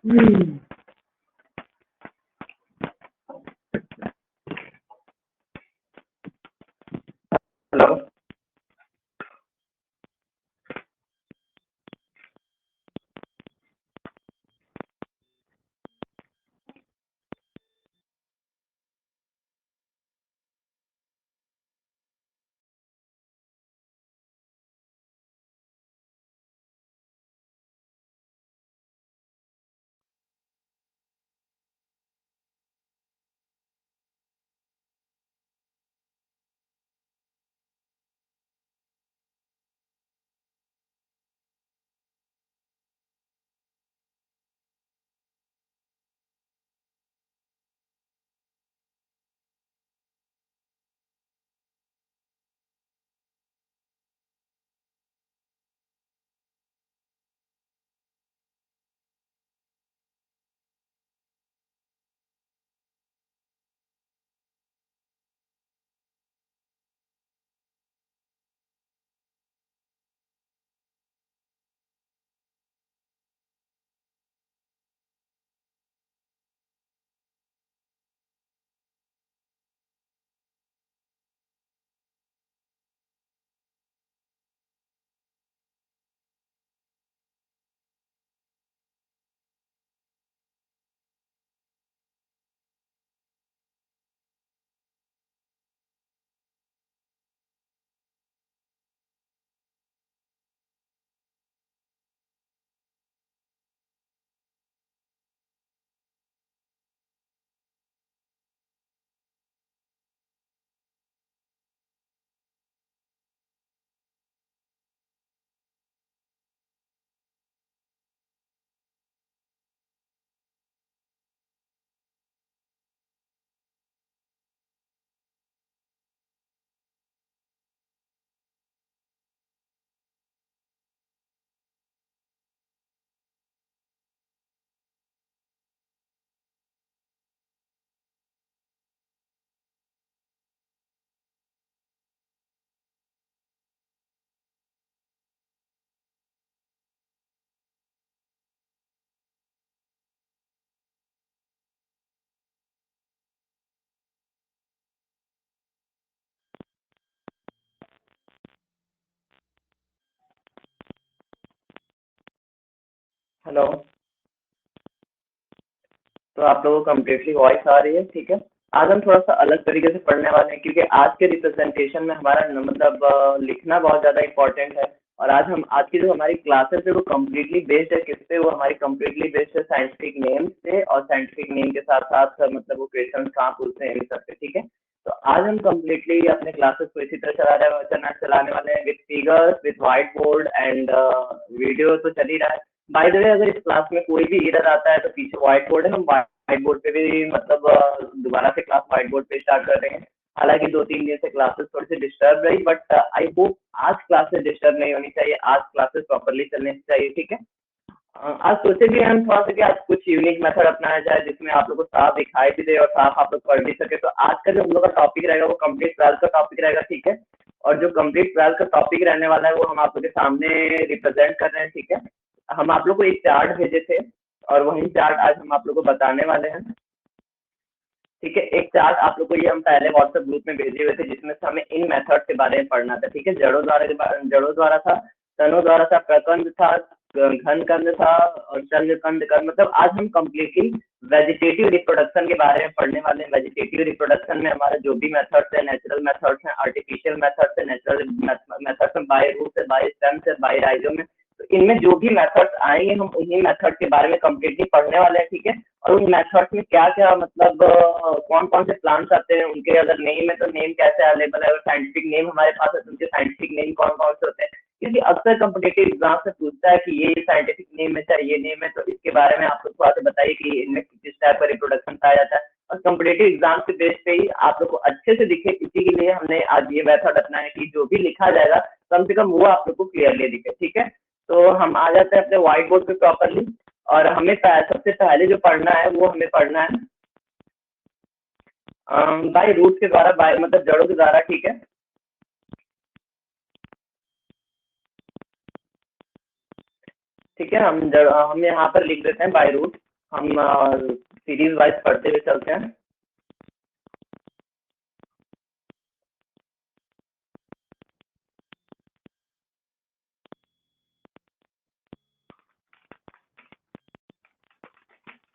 Hello. Hello. तो आप लोगों को कम्प्लीटली वॉइस आ रही है? ठीक है। आज हम थोड़ा सा अलग तरीके से पढ़ने वाले हैं, क्योंकि आज के रिप्रेजेंटेशन में हमारा मतलब लिखना बहुत ज़्यादा इंपॉर्टेंट है। और आज की जो हमारी क्लासेस है वो कम्प्लीटली बेस्ड है किस पे? वो हमारी कम्प्लीटली बेस्ड है साइंटिफिक नेम से, और साइंटिफिक नेम के साथ साथ मतलब वो क्वेश्चन कहाँ पूछते हैं इन सब पे। ठीक है। तो आज हम कम्प्लीटली अपने क्लासेस को इसी तरह चलाने वाले हैं, with figures, with white board and video तो चल ही रहा है। बाय द वे, अगर इस क्लास में कोई भी एरर आता है तो पीछे व्हाइट बोर्ड है, हम व्हाइट बोर्ड पे भी मतलब दोबारा से क्लास व्हाइट बोर्ड पे स्टार्ट कर रहे हैं। हालांकि 2-3 दिन से क्लासेस थोड़ी सी डिस्टर्ब रही, बट आई होप आज क्लासेस डिस्टर्ब नहीं होनी चाहिए, आज क्लासेस प्रॉपरली चलनी चाहिए। ठीक है। आज सोचे भी हम थोड़ा सा कि आज कुछ यूनिक मेथड अपनाया जाए जिसमें आप लोग को साफ दिखाई भी दे और साफ आप लोग पढ़ भी सके। तो आज का जो हम लोग का टॉपिक रहेगा वो कंप्लीट ट्वेल्थ का टॉपिक रहेगा। ठीक है। और जो कंप्लीट ट्वेल्थ का टॉपिक रहने वाला है वो हम आप लोग के सामने रिप्रेजेंट कर रहे हैं। ठीक है। हम आप लोग को एक चार्ट भेजे थे और वही चार्ट आज हम आप लोग को बताने वाले हैं। ठीक है। एक चार्ट आप लोग को ये हम पहले व्हाट्सएप ग्रुप में भेजे हुए थे, जिसमें से हमें इन मेथड के बारे में पढ़ना था। ठीक है। जड़ों द्वारा था, तनों द्वारा था, प्रकंद था, घन कंद था और चंद्र कंद कंद। मतलब आज हम कम्प्लीटली वेजिटेटिव रिप्रोडक्शन के बारे में पढ़ने वाले हैं। वेजिटेटिव रिप्रोडक्शन में हमारे जो भी मेथड्स है, नेचुरल मेथड्स हैं, आर्टिफिशियल मेथड्स है, नेचुरल मेथड्स में, बाय रूट है, बाय स्टेम है, बाय राइजोम है। तो इनमें जो भी मेथड्स आएंगे हम उन्हीं मेथड के बारे में कम्प्लीटली पढ़ने वाले हैं। ठीक है। और उन मेथड्स में क्या क्या मतलब कौन कौन से प्लांट्स आते हैं, उनके अगर नेम है तो नेम कैसे अवेलेबल है, अगर साइंटिफिक नेम हमारे पास है तो उनके साइंटिफिक नेम कौन कौन से होते हैं। क्योंकि अक्सर कम्पिटेटिव एग्जाम से पूछता है कि ये साइंटिफिक नेम है चाहे ये नेम है, तो इसके बारे में आप लोग थोड़ा सा बताइए कि इनमें किस टाइप का रिप्रोडक्शन पाया जाता है। और कम्पिटेटिव एग्जाम के बेस पे ही आप लोग को अच्छे से दिखे, इसी के लिए हमने आज ये मेथड अपनाया कि जो भी लिखा जाएगा कम से कम वो आप लोग को क्लियरली दिखे। ठीक है। तो हम आ जाते हैं अपने व्हाइट बोर्ड पे प्रॉपरली। और हमें सबसे पहले जो पढ़ना है वो हमें पढ़ना है बाय रूट के द्वारा, बाय मतलब जड़ों के द्वारा। ठीक है। ठीक है। हम यहाँ पर लिख देते हैं बाय रूट। हम सीरीज वाइज पढ़ते हुए चलते हैं।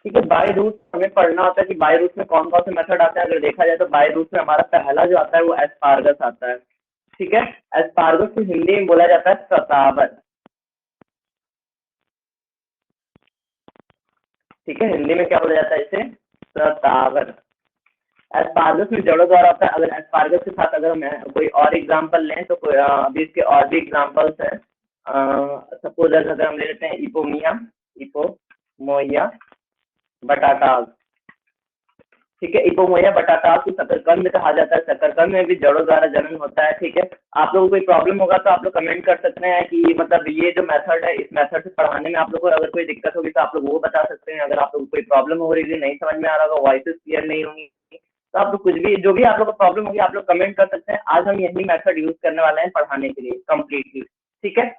ठीक है, बाय रूट हमें पढ़ना होता है कि बाय रूट में कौन कौन से मेथड आते हैं। अगर देखा जाए तो बाय रूट में हमारा पहला जो आता है वो एस्पार्गस आता है। ठीक है, एस्पार्गस को हिंदी में बोला जाता है सतावर। ठीक है, हिंदी में क्या बोला जाता है इसे? सतावर। एस्पार्गस में जड़ों द्वारा होता है। अगर एस्पार्गस के साथ अगर हम कोई और एग्जांपल लें तो अभी इसके और भी एग्जांपल्स हैं। सपोज अगर हम ले लेते हैं इपोमिया, इपोमोइया बटाटा। ठीक है, इपोमोइया बटाटा को शकरकंद कहा जाता है। शकरकंद में भी जड़ों द्वारा जनन होता है। ठीक है, आप लोगों को कोई प्रॉब्लम होगा तो आप लोग कमेंट कर सकते हैं कि मतलब ये जो मेथड है, इस मेथड से पढ़ाने में आप लोग को अगर कोई दिक्कत होगी तो आप लोग वो बता सकते हैं। अगर आप लोग को कोई प्रॉब्लम हो रही है, नहीं समझ में आ रहा होगा, वॉइसेस क्लियर नहीं होंगी, तो आप लोग कुछ भी जो भी आप लोग को प्रॉब्लम होगी आप लोग कमेंट कर सकते हैं। आज हम यही मेथड यूज करने वाले हैं पढ़ाने के लिए कम्प्लीटली। ठीक है,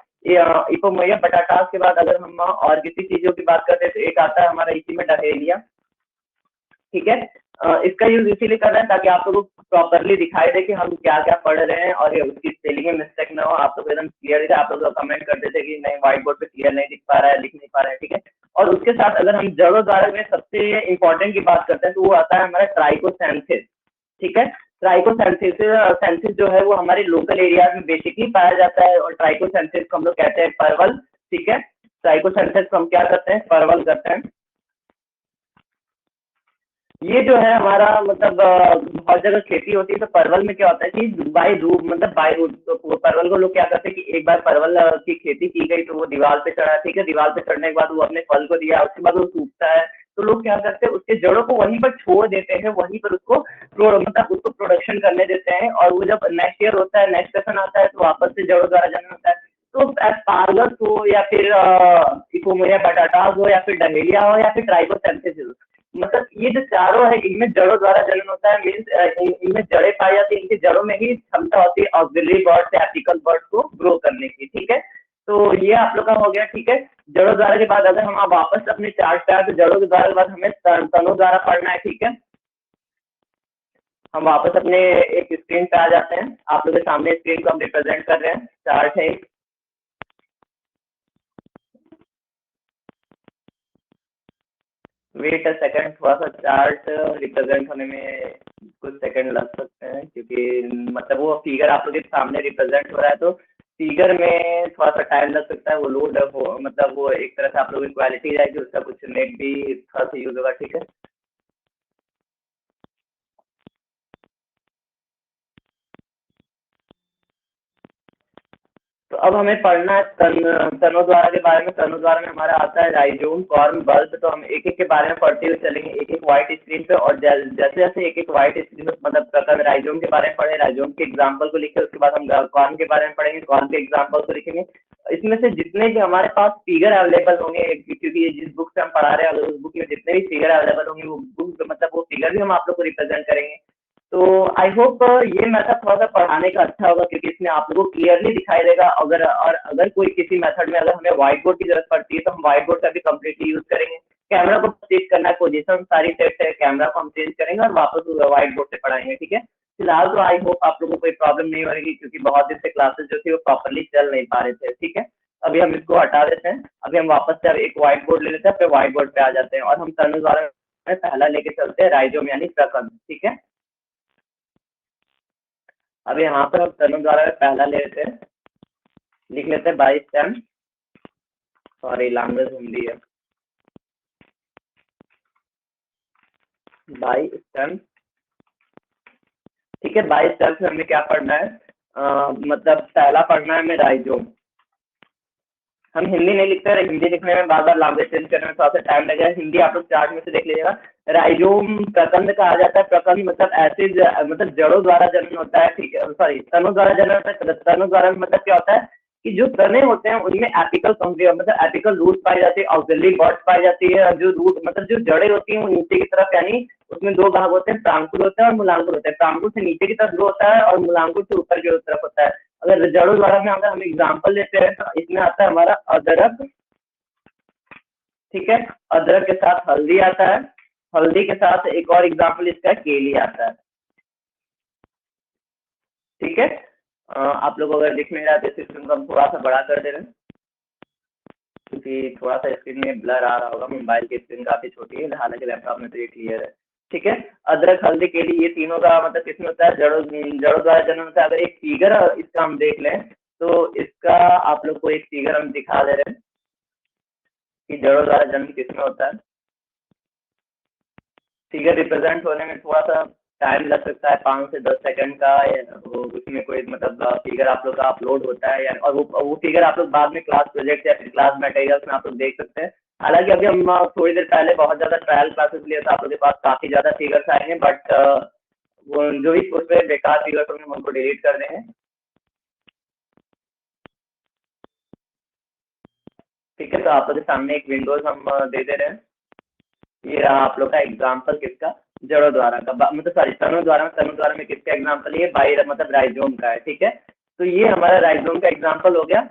इपोमोइया बटाटा के बाद अगर हम और किसी चीजों की बात करते हैं तो एक आता है हमारा इसी में डहेलिया। ठीक है, इसका यूज इसीलिए कर रहे हैं ताकि आप लोगों को प्रॉपरली दिखाई दे कि हम क्या क्या पढ़ रहे हैं और ये उसकी स्पेलिंग में मिस्टेक ना हो। आप लोग एकदम क्लियर है। आप लोग कमेंट कर देते कि नहीं व्हाइट बोर्ड पे क्लियर नहीं दिख पा रहा है, लिख नहीं पा रहा है। ठीक है, और उसके साथ अगर हम जड़ों द्वारा में सबसे इंपॉर्टेंट की बात करते हैं तो वो आता है हमारा ट्राइकोसेंथिस। ठीक है, ट्राइकोसेंथिस सेंथिस जो है वो हमारे लोकल एरिया में बेसिकली पाया जाता है और ट्राइकोसेंथिस को हम लोग कहते हैं परवल। ठीक है, ट्राइकोसेंथिस को हम क्या करते हैं? परवल करते हैं। ये जो है हमारा मतलब बहुत जगह खेती होती है। तो परवल में क्या होता है कि बाई रूट मतलब बाई रूट तो परवल को लोग क्या करते हैं कि एक बार परवल की खेती की गई तो वो दीवार पे चढ़ा। ठीक है, दीवार पे चढ़ने के बाद वो अपने फल को दिया, उसके बाद वो सूखता है। तो लोग क्या करते हैं उसके जड़ों को वहीं पर छोड़ देते हैं, वहीं पर उसको मतलब उसको प्रोडक्शन करने देते हैं। और वो जब नेक्स्ट ईयर होता है, नेक्स्ट सेशन आता है तो वापस से जड़ों द्वारा जन्म होता है। तो एस्पार्गस हो या फिर इपोमोरिया बटाटास हो या फिर डहेलिया हो या फिर ट्राइकोसेंथिस हो, मतलब ये जो चारों है इनमें जड़ों द्वारा जनन होता है। मीन्स इनमें जड़ें पाई जाती है। इनकी जड़ों में ही क्षमता होती है ऑक्सिलरी बर्ड से एपिकल बर्ड को ग्रो करने की। ठीक है, तो ये आप लोग का हो गया। ठीक है, जड़ों द्वारा के बाद अगर हम वापस अपने चार्ट पे आए तो जड़ों के द्वारा के बाद हमें तनों द्वारा पढ़ना है। ठीक है, हम वापस अपने एक स्क्रीन पे आ जाते हैं। आप लोग के सामने स्क्रीन को हम रिप्रेजेंट कर रहे हैं, चार्ट है। वेट अ सेकंड, थोड़ा सा चार्ट रिप्रेजेंट होने में कुछ सेकंड लग सकते हैं क्योंकि मतलब वो फिगर आप लोग के सामने रिप्रेजेंट हो रहा है तो फिगर में थोड़ा सा टाइम लग सकता है। वो लोड हो मतलब वो एक तरह से आप लोगों की क्वालिटी रहेगी, उसका कुछ नेट भी थोड़ा सा यूज होगा। ठीक है, तो अब हमें पढ़ना है तनों द्वारा के बारे में। तनों द्वारा में हमारा आता है राइजोम, कॉर्म, बल्ब। तो हम एक एक के बारे में पढ़ते हुए चलेंगे, एक एक व्हाइट स्क्रीन पे। और जैसे जैसे एक एक व्हाइट स्क्रीन पे मतलब प्रथम राइजोम के बारे में पढ़े, राइजोम के एग्जाम्पल को लिखे, उसके बाद हम कॉर्म के बारे में पढ़ेंगे, कॉर्म के एग्जाम्पल को लिखेंगे। इसमें से जितने भी हमारे पास फिगर अवेलेबल होंगे क्योंकि ये जिस बुक से हम पढ़ा रहे हैं, अगर उस बुक में जितने भी फिगर अवेलेबल होंगे वो बुक मतलब वो फिगर भी हम आप लोग को रिप्रेजेंट करेंगे। तो आई होप ये मेथड थोड़ा सा पढ़ाने का अच्छा होगा क्योंकि इसमें आप लोगों को क्लियरली दिखाई देगा। अगर कोई किसी मेथड में अगर हमें व्हाइट बोर्ड की जरूरत पड़ती है तो हम व्हाइट बोर्ड का भी कम्प्लीटली यूज करेंगे। कैमरा को चेंज करना है, पोजीशन सारी सेट है, कैमरा को हम चेंज करेंगे और वापस व्हाइट बोर्ड से पढ़ाएंगे। ठीक है, फिलहाल तो आई होप आप लोगों को कोई प्रॉब्लम नहीं होगी क्योंकि बहुत दिन से क्लासेस जो थी वो प्रॉपरली चल नहीं पा रहे थे। ठीक है, अभी हम इसको हटा देते हैं। अभी हम वापस से अब एक व्हाइट बोर्ड ले लेते हैं, फिर व्हाइट बोर्ड पे आ जाते हैं और हम तनु द्वारा में पहला लेके चलते हैं राइजोम यानी प्रकंद। ठीक है, अब यहाँ पर हम तनु द्वारा में पहला ले लेते हैं, लिख लेते हैं by stem. Sorry language Hindi है। By stem. ठीक है, बाई स्टेम से हमें क्या पढ़ना है? मतलब पहला पढ़ना है हमें राइजोम। हम हिंदी नहीं लिखते हैं, हिंदी लिखने में बार बार लैंग्वेज चेंज करने में थोड़ा सा टाइम लगेगा। हिंदी आप लोग चार्ट में से देख लीजिएगा। राइजोम प्रकंद कहा जाता है। प्रकंद मतलब ऐसे मतलब जड़ों द्वारा जन्म होता है। ठीक है, सॉरी तनों द्वारा जन्म होता है। तनों द्वारा मतलब क्या होता है कि जो तने होते हैं उनमें एपिकल मतलब एपिकल रूट पाई जाती है, ऑक्सिलरी बॉड्स पाई जाती है। और जो रूट मतलब जो जड़ें होती हैं वो नीचे की तरफ यानी उसमें दो भाग होते हैं, प्रांकुर होता है और मूलांकुर होता है। प्रांकुर से नीचे की तरफ ग्रो होता है और मूलांकुर से ऊपर की तरफ होता है। अगर जड़ों द्वारा में अगर हम एग्जाम्पल लेते हैं तो इसमें आता है हमारा अदरक, ठीक है। अदरक के साथ हल्दी आता है, हल्दी के साथ एक और एग्जाम्पल इसका केली आता है। ठीक है। आप लोग अगर दिख नहीं रहा तो सिस्टम को हम थोड़ा सा बड़ा कर दे रहे हैं, क्योंकि थोड़ा सा स्क्रीन में ब्लर आ रहा होगा, मोबाइल की स्क्रीन काफी छोटी है, हालांकि लैपटॉप में तो ये क्लियर है। ठीक है। अदरक हल्दी केली ये तीनों का मतलब किसमें होता है, जड़ों जड़ों द्वारा जन्म होता है। अगर एक फिगर इसका हम देख लें तो इसका आप लोग को एक फिगर हम दिखा दे रहे हैं कि जड़ों द्वारा जन्म किसमें होता है। फिगर रिप्रेजेंट होने में थोड़ा सा टाइम लग सकता है, 5 से 10 सेकंड का। वो उसमें कोई मतलब फिगर आप लोग का अपलोड होता है, या और वो फिगर आप लोग बाद में क्लास प्रोजेक्ट या फिर क्लास मटेरियल्स में आप लोग देख सकते हैं। हालांकि अभी हम थोड़ी देर पहले बहुत ज़्यादा ट्रायल क्लासेस लिए तो आप लोग के पास काफ़ी ज़्यादा फिगर्स आएंगे, बट वो जो भी उस पर बेकार फिगर्स होंगे हम उनको डिलीट कर देंगे। ठीक है। तो आप लोग के सामने एक विंडोज हम दे दे रहे हैं। ये रहा आप लोग का एग्जाम्पल किसका, जड़ों द्वारा का, मतलब सॉरी तनु द्वारा में किसका एग्जाम्पल, ये बाई मतलब राइजोम का है। ठीक है। तो ये हमारा राइजोम का एग्जाम्पल हो गया।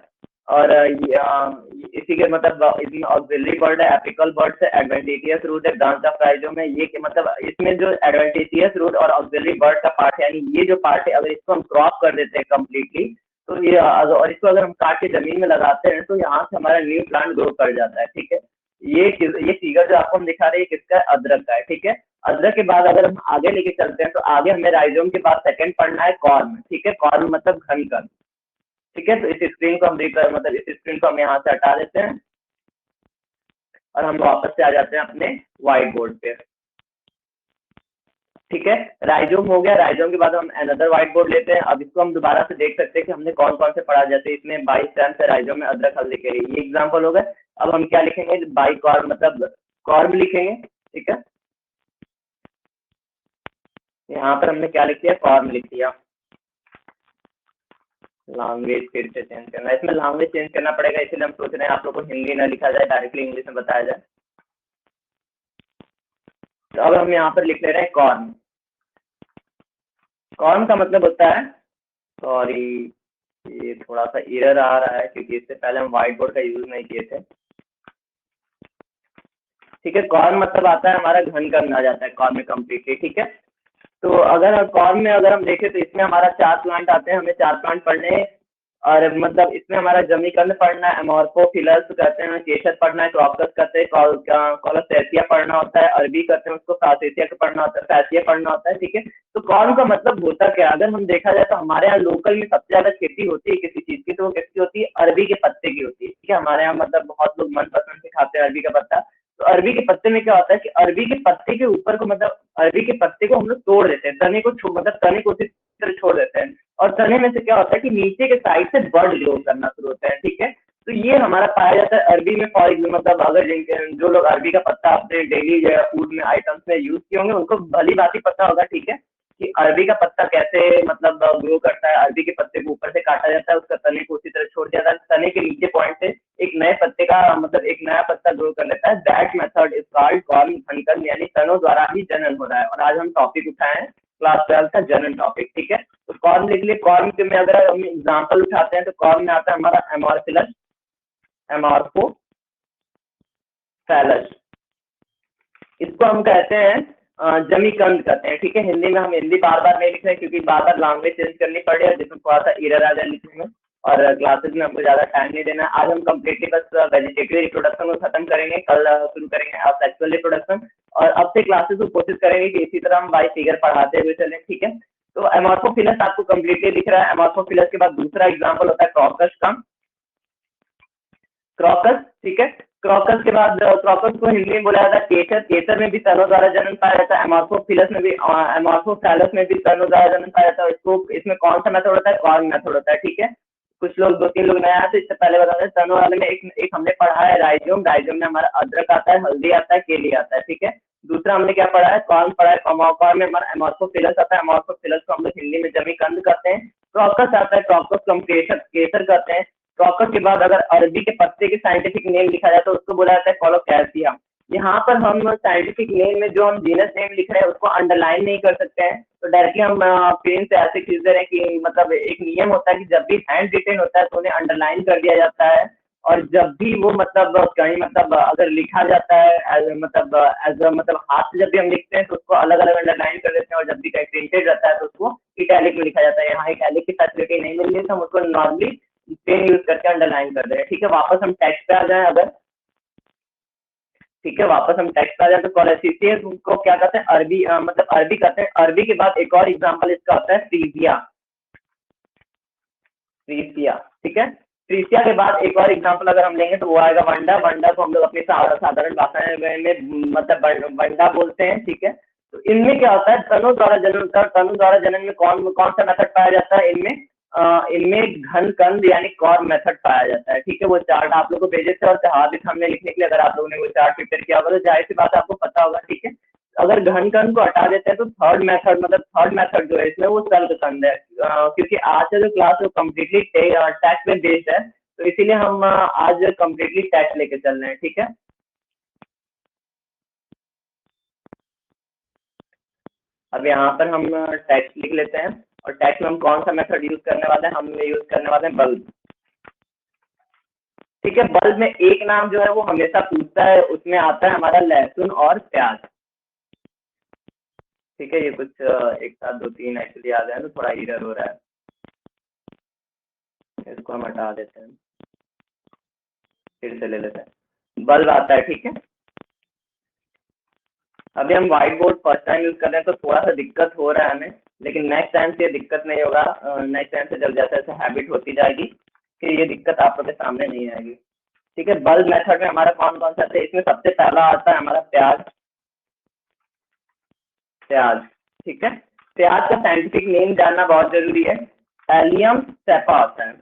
और इसी के मतलब इसमें ऑक्सिलरी वर्ड है, एपिकल वर्ड है, एडवेंटिशियस रूट है, ब्रांच ऑफ राइजोम है। ये कि मतलब इसमें जो एडवेंटिशियस रूट और ऑक्सिलरी वर्ड का पार्ट है, यानी ये जो पार्ट है अगर इसको हम क्रॉप कर देते हैं कम्प्लीटली, तो ये और इसको अगर हम काट के जमीन में लगाते हैं तो यहाँ से हमारा न्यू प्लांट ग्रो कर जाता है। ठीक है। ये फिगर जो आपको हम दिखा रहे हैं किसका है, अदरक का है। ठीक है। अदरक के बाद अगर हम आगे लेके चलते हैं तो आगे हमें राइजोम के बाद सेकंड पढ़ना है कॉर्म। ठीक है। कॉर्म मतलब घन कण। ठीक है। तो इस स्क्रीन को हम मतलब इस स्क्रीन को हम यहाँ से हटा देते हैं और हम वापस से आ जाते हैं अपने व्हाइट बोर्ड पे। ठीक है। राइजोम हो गया। राइजोम के बाद हम अनदर व्हाइट बोर्ड लेते हैं। अब इसको हम दोबारा से देख सकते हैं कि हमने कौन कौन से पढ़ा, जैसे इसमें 22 टर्म्स है राइजोम में, अदरक हल्दी के लिए, ये एग्जाम्पल हो गए। अब हम क्या लिखेंगे, बाई कॉर्म मतलब कॉर्म लिखेंगे। ठीक है। यहाँ पर हमने क्या लिख दिया, कॉर्म लिख दिया। लैंग्वेज फिर से चेंज करना है, इसमें लैंग्वेज चेंज करना पड़ेगा, इसलिए हम सोच रहे हैं आप लोग को हिंदी ना लिखा जाए, डायरेक्टली इंग्लिश में बताया जाए। तो अब हम यहाँ पर लिख ले रहे हैं कॉर्न। कॉर्न का मतलब होता है, सॉरी ये थोड़ा सा एरर आ रहा है क्योंकि इससे पहले हम व्हाइट बोर्ड का यूज नहीं किए थे। ठीक है। कॉर्न मतलब आता है हमारा घन कण आ जाता है कॉर्न में कम्प्लीटली। ठीक है। तो अगर कॉर्न में अगर हम देखें तो इसमें हमारा 4 प्लांट आते हैं, हमें 4 प्लांट पढ़ने हैं। और मतलब इसमें हमारा जमीकंद पढ़ना है, एमोर्फोफिलस कहते हैं, केसर पढ़ना है, क्रॉकस कहते हैं, कोलोसेसिया पढ़ना होता है, अरबी कहते हैं उसको, फैसेसिया का पढ़ना होता है, फैसिया पढ़ना होता है। ठीक है। तो कॉर्न का मतलब होता क्या है, अगर हम देखा जाए तो हमारे यहाँ लोकल में सबसे ज्यादा खेती होती है किसी चीज की, तो वो किसकी होती है, अरबी के पत्ते की होती है। ठीक है। हमारे यहाँ मतलब बहुत लोग मनपसंद से खाते हैं अरबी का पत्ता। तो अरबी के पत्ते में क्या होता है कि अरबी के पत्ते के ऊपर को मतलब अरबी के पत्ते को हम लोग तोड़ देते हैं, तने को मतलब तने को उसी तरह छोड़ देते हैं, और तने में से क्या होता है कि नीचे के साइड से बर्ड ग्रो करना शुरू होता है। ठीक है। तो ये हमारा पाया जाता है अरबी में। फॉर एग्जाम्पल मतलब अगर जो लोग अरबी का पत्ता अपने डेली फूड में आइटम्स में यूज किए होंगे उनको भली बात पता होगा। ठीक है। कि अरबी का पत्ता कैसे मतलब ग्रो करता है। अरबी के पत्ते को ऊपर से काटा जाता है, उसका तने को उसी तरह छोड़ दिया जाता है, तने के नीचे पॉइंट से एक नए पत्ते का मतलब एक नया पत्ता ग्रो कर लेता है। That method is called corn घनकन, यानी तनों द्वारा ही जनन हो रहा है। और आज हम टॉपिक उठाए हैं क्लास 12 का जनन टॉपिक। ठीक है। तो कॉर्न लिख लिए। कॉर्न के में अगर हम एग्जाम्पल उठाते हैं तो कॉर्न में आता है हमारा एमोर्फिलस, एमोर्फोफैलस, इसको हम कहते हैं जमीकंद कहते हैं। ठीक है। हिंदी में हम हिंदी बार बार नहीं लिख रहे हैं क्योंकि बार बार लैंग्वेज चेंज करनी पड़ रही है, जिसमें थोड़ा सा एरर आ जाए लिखने में, और क्लासेस में हमको ज्यादा टाइम नहीं देना है। आज हम कम्प्लीटली बस वेजिटेटिव रिप्रोडक्शन को खत्म करेंगे, कल शुरू करेंगे सेक्सुअल रिप्रोडक्शन, और अब से क्लासेस को कोशिश करेंगे कि इसी तरह हम बाई फिगर पढ़ाते हुए चलें। ठीक है। तो एमोर्फोफिलस आपको कम्प्लीटली दिख रहा है। एमोर्फोफिलस के बाद दूसरा एग्जाम्पल होता है क्रॉकस का, क्रॉकस। ठीक है। क्रॉकस के बाद क्रॉकस को हिंदी में बोला जाता है केसर। केसर में भी तनों द्वारा जन्म पाया जाता है। एमोर्फोफिलस में भी एमोर्फोफैलस में भी तनों द्वारा जन्म पाया जाता है। इसको इसमें कौन सा मेथड होता है, कॉर्न मेथड होता है। ठीक है। कुछ लोग 2-3 लोग नया है तो इससे पहले बता दें, तनों वाले में एक हमने पढ़ा है राइजोम। राइजोम में हमारा अदरक आता है, हल्दी आता है, केली आता है। ठीक है। दूसरा हमने क्या पढ़ा है, कॉर्न पढ़ा है। कॉर्न में हमारा एमोर्फोफिलस आता है। एमोर्फोफिलस को हम लोग हिंदी में जमीकंद कहते हैं। क्रॉकस आता है, क्रॉकस को हम केसर केसर कहते हैं। क्रॉकस के बाद अगर अरबी के पत्ते के साइंटिफिक नेम लिखा जाए तो उसको बोला जाता है कोलोकैसिया। यहाँ पर हम साइंटिफिक नेम में जो हम जीनस नेम लिख रहे हैं उसको अंडरलाइन नहीं कर सकते हैं, तो डायरेक्टली हम पेन से ऐसे खींच दे रहे हैं कि मतलब एक नियम होता है कि जब भी हैंड रिटेन होता है तो उन्हें अंडरलाइन कर दिया जाता है, और जब भी वो मतलब कहीं मतलब अगर लिखा जाता है मतलब हाथ से जब भी हम लिखते हैं तो उसको अलग अलग अंडरलाइन कर देते हैं, और जब भी कहीं प्रिंटेड रहता है तो उसको इटैलिक में लिखा जाता है। यहाँ इटैलिक की फैसिलिटी नहीं मिल रही तो हम उसको नॉर्मली पेन यूज करके अंडरलाइन कर दे रहे हैं। ठीक है, वापस हम टेक्स्ट पे आ जाए अगर। ठीक है, वापस हम टेक्स्ट पे आ जाए तो कॉलेसियस को क्या कहते हैं, अरबी मतलब अरबी कहते हैं। अरबी के बाद एक और एग्जाम्पल इसका होता है फ्रीजिया। फ्रीसिया, ठीक है। फ्रीसिया के बाद एक और एग्जांपल अगर हम लेंगे तो वो आएगा वंडा। वंडा को हम लोग अपनी साधारण भाषा में मतलब वंडा बोलते हैं। ठीक है, तो इनमें क्या होता है, तनु द्वारा जन्म होता है। तनु द्वारा जन्म में कौन कौन सा मेथड पाया जाता है इनमें? इनमें घन कंद यानी कॉर मेथड पाया जाता है। ठीक है, वो चार्ट आप लोग को भेजे थे और चाहा भी हमने लिखने के लिए, अगर आप लोगों ने वो चार्ट प्रिपेयर किया होगा तो जाहिर सी बात आपको पता होगा। ठीक है, अगर घन कंद को हटा देते हैं तो थर्ड मेथड जो है इसमें वो सर्ग कंद है। क्योंकि आज का जो क्लास है वो कम्प्लीटली टेक्स्ट में बेस्ड है, तो इसीलिए हम आज कम्प्लीटली टेक्स्ट लेके चल रहे हैं। ठीक है, अब यहाँ पर हम टेक्स्ट लिख लेते हैं, और टेक्स्ट में हम कौन सा मेथड यूज करने वाले हैं? हम यूज करने वाले हैं बल्ब। ठीक है, बल्ब में एक नाम जो है वो हमेशा पूछता है, उसमें आता है हमारा लहसुन और प्याज। ठीक है, ये कुछ एक साथ दो तीन एक्चुअली आ गया तो थोड़ा इरर हो रहा है, इसको हम हटा देते हैं, फिर से ले लेते हैं। बल्ब आता है। ठीक है, अभी हम white board first time use कर रहे हैं तो थोड़ा सा दिक्कत हो रहा है हमें, लेकिन नेक्स्ट टाइम से ये दिक्कत नहीं होगा। नेक्स्ट टाइम से जब जैसे जैसे हैबिट होती जाएगी कि ये दिक्कत आप लोग के सामने नहीं आएगी। ठीक है, बल्ब मेथड में हमारा कौन कौन सा है? इसमें सबसे पहला आता है हमारा प्याज। प्याज, ठीक है। प्याज का साइंटिफिक नेम जानना बहुत जरूरी है, एलियम सेपा होता है।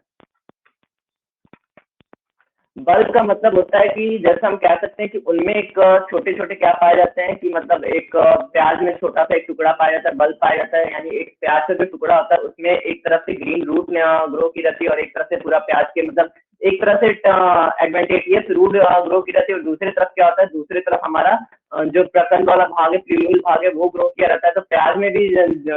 बल्ब का मतलब होता है कि जैसे हम कह सकते हैं कि उनमें एक छोटे छोटे क्या पाए जाते हैं कि मतलब एक प्याज में छोटा सा एक टुकड़ा पाया जाता है, बल्ब पाया जाता है। यानी एक प्याज का जो टुकड़ा होता है उसमें एक तरफ से ग्रीन रूट ग्रो की रहती है, और एक तरफ से पूरा प्याज के मतलब एक तरह से एडवेंटेटियस रूट ग्रो की रहती है, और दूसरी तरफ क्या होता है, दूसरी तरफ हमारा जो प्रकंद वाला भाग है, प्यूल भाग है, वो ग्रो किया रहता है। तो प्याज में भी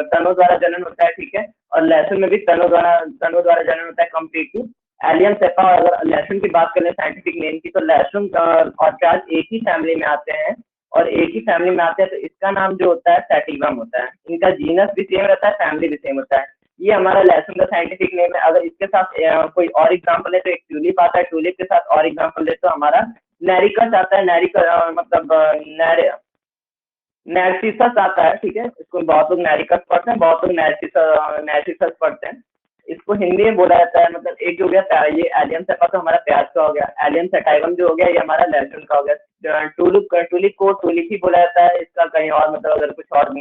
तनों द्वारा जनन होता है। ठीक है, और लहसुन में भी तनों द्वारा जनन होता है कम्प्लीटली। Allium cepa. और अगर लहसुन की बात करें साइंटिफिक नेम की, तो लहसुन और प्याज एक ही फैमिली में आते हैं, और एक ही फैमिली में आते हैं, तो इसका नाम जो होता है सैटिवम होता है। इनका जीनस भी सेम रहता है, फैमिली भी सेम होता है। ये हमारा लहसुन का साइंटिफिक नेम है। अगर इसके साथ कोई और एग्जाम्पल है तो एक ट्यूलिप आता है, ट्यूलिप के साथ और एग्जाम्पल ले तो हमारा नेरिकस आता है। नेरिकस मतलब नैरसिसस आता है। ठीक है, इसको बहुत लोग नैरिकस पढ़ते हैं, बहुत लोग नैरसिसस पढ़ते हैं। इसको हिंदी में बोला जाता है, मतलब एक जो हो गया ये एलियम सेपा तो हमारा प्याज का हो गया, एलियम सेटाइवम जो हो गया ये हमारा लहसुन का हो गया। टूलिप को टूलिप ही बोला जाता है, इसका कहीं और मतलब अगर कुछ और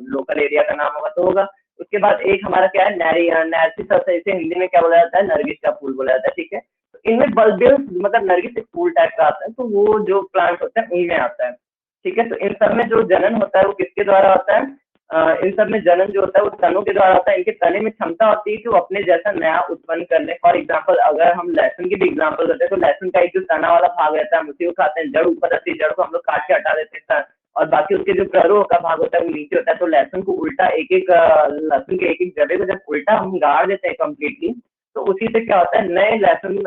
लोकल एरिया का नाम होगा तो होगा। उसके बाद एक हमारा क्या है, नैरसिसस है, इसे हिंदी में क्या बोला जाता है, नरगिस का फूल बोला जाता है। ठीक है, तो इनमें बल्बियस मतलब नरगिस एक फूल टाइप का आता है, तो वो जो प्लांट होता है उनमें आता है। ठीक है, तो इन सब में जो जनन होता है वो किसके द्वारा होता है? इन सब में जनन जो होता है वो तनों के द्वारा होता है। इनके तने में क्षमता होती है कि वो अपने जैसा नया उत्पन्न कर ले। फॉर एग्जाम्पल अगर हम लहसुन की भी एग्जाम्पल करते हैं तो लहसुन का एक जो तना वाला भाग रहता है हम उसी को खाते हैं, जड़ ऊपर रहती है, जड़ को हम लोग काट के हटा देते हैं, और बाकी उसके जो प्ररो का भाग होता है वो नीचे होता है। तो लहसुन को उल्टा एक एक लहसुन के एक एक जड़े को जब उल्टा हम गाड़ देते हैं कम्प्लीटली, तो उसी से क्या होता है, नए लहसुन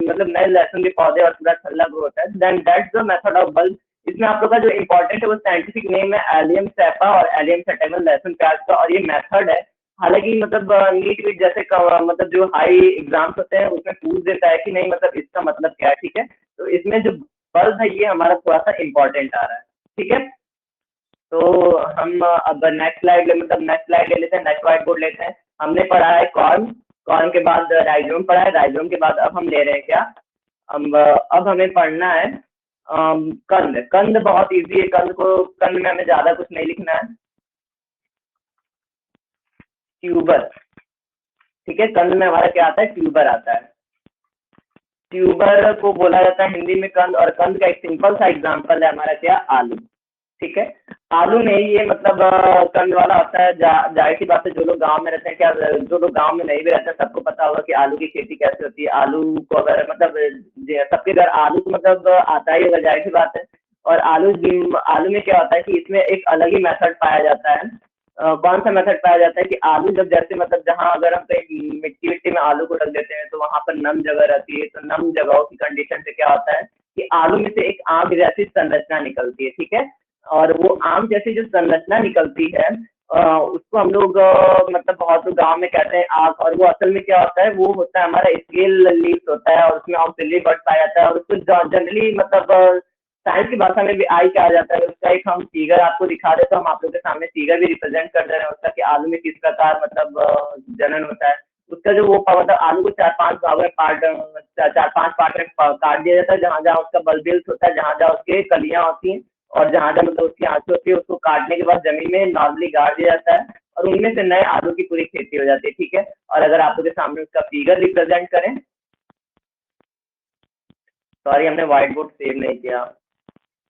मतलब नए लहसुन के पौधे और पूरा छल्ला ग्रो होता है। Then that's the method of bulb. इसमें आप लोग का जो इम्पोर्टेंट है वो साइंटिफिक नेम है एलियम सेपा और एलियम सेटेमल लहसुन प्याज का, और ये मेथड है। हालांकि मतलब नीट वीट जैसे मतलब जो हाई एग्जाम्स होते हैं उसमें पूछ देता है कि नहीं मतलब इसका मतलब क्या है। ठीक है, तो इसमें जो बल्ब है ये हमारा थोड़ा सा इम्पोर्टेंट आ रहा है। ठीक है, तो हम अब नेक्स्ट स्लाइड मतलब नेक्स्ट स्लाइड ले लेते हैं, नेक्स्ट व्हाइट बोर्ड लेते हैं। हमने पढ़ा है कॉर्न, कॉर्न के बाद राइजोम पढ़ा है, राइजोम के बाद अब हम ले रहे हैं क्या, अब हमें पढ़ना है कंद। कंद बहुत इजी है, कंद में हमें ज्यादा कुछ नहीं लिखना है, ट्यूबर। ठीक है, कंद में हमारा क्या आता है, ट्यूबर आता है। ट्यूबर को बोला जाता है हिंदी में कंद, और कंद का एक सिंपल सा एग्जांपल है हमारा क्या, आलू। ठीक है, आलू नहीं ये मतलब कंद वाला होता है। जाहिर सी बात है जो लोग गांव में रहते हैं, क्या जो लोग गांव में नहीं भी रहते हैं सबको पता होगा कि आलू की खेती कैसे होती है। आलू को अगर मतलब सबके घर आलू तो मतलब आता ही होगा, जाहिर सी बात है। और आलू आलू में क्या होता है कि इसमें एक अलग ही मेथड पाया जाता है, कौन सा मेथड पाया जाता है कि आलू जब जैसे मतलब जहाँ अगर हम कहीं मिट्टी मिट्टी में आलू को रख देते हैं तो वहां पर नम जगह रहती है, तो नम जगहों की कंडीशन से क्या होता है कि आलू में से एक आग जैसी संरचना निकलती है, ठीक है। और वो आम जैसी जो संरचना निकलती है उसको हम लोग मतलब बहुत लोग गाँव में कहते हैं आग, और वो असल में क्या होता है, वो होता है हमारा स्केल लीफ होता है, और उसमें ऑक्सिलरी बर्ड पाया जाता है, और उसको जनरली मतलब साइंस की भाषा में भी आई कहा जाता है। उसका एक हम फिगर आपको दिखा दें, तो हम आप लोग के सामने फिगर भी रिप्रेजेंट कर दे रहे हैं उसका कि आलू में किस प्रकार मतलब जनन होता है। उसका जो वो मतलब आलू को चार पांच भागों में पार्ट चार पांच पार्ट में काट दिया जाता है, जहाँ जहाँ उसका बल्बिल्स होता है, जहाँ जहाँ उसके कलियां होती हैं, और जहाँ जहाँ मतलब उसकी आंखें होती है, उसको काटने के बाद जमीन में नॉर्मली गाड़ दिया जाता है, और उनमें से नए आलू की पूरी खेती हो जाती है, ठीक है। और अगर आप लोग के सामने उसका फिगर रिप्रेजेंट करें, सॉरी हमने व्हाइट बोर्ड सेव नहीं किया,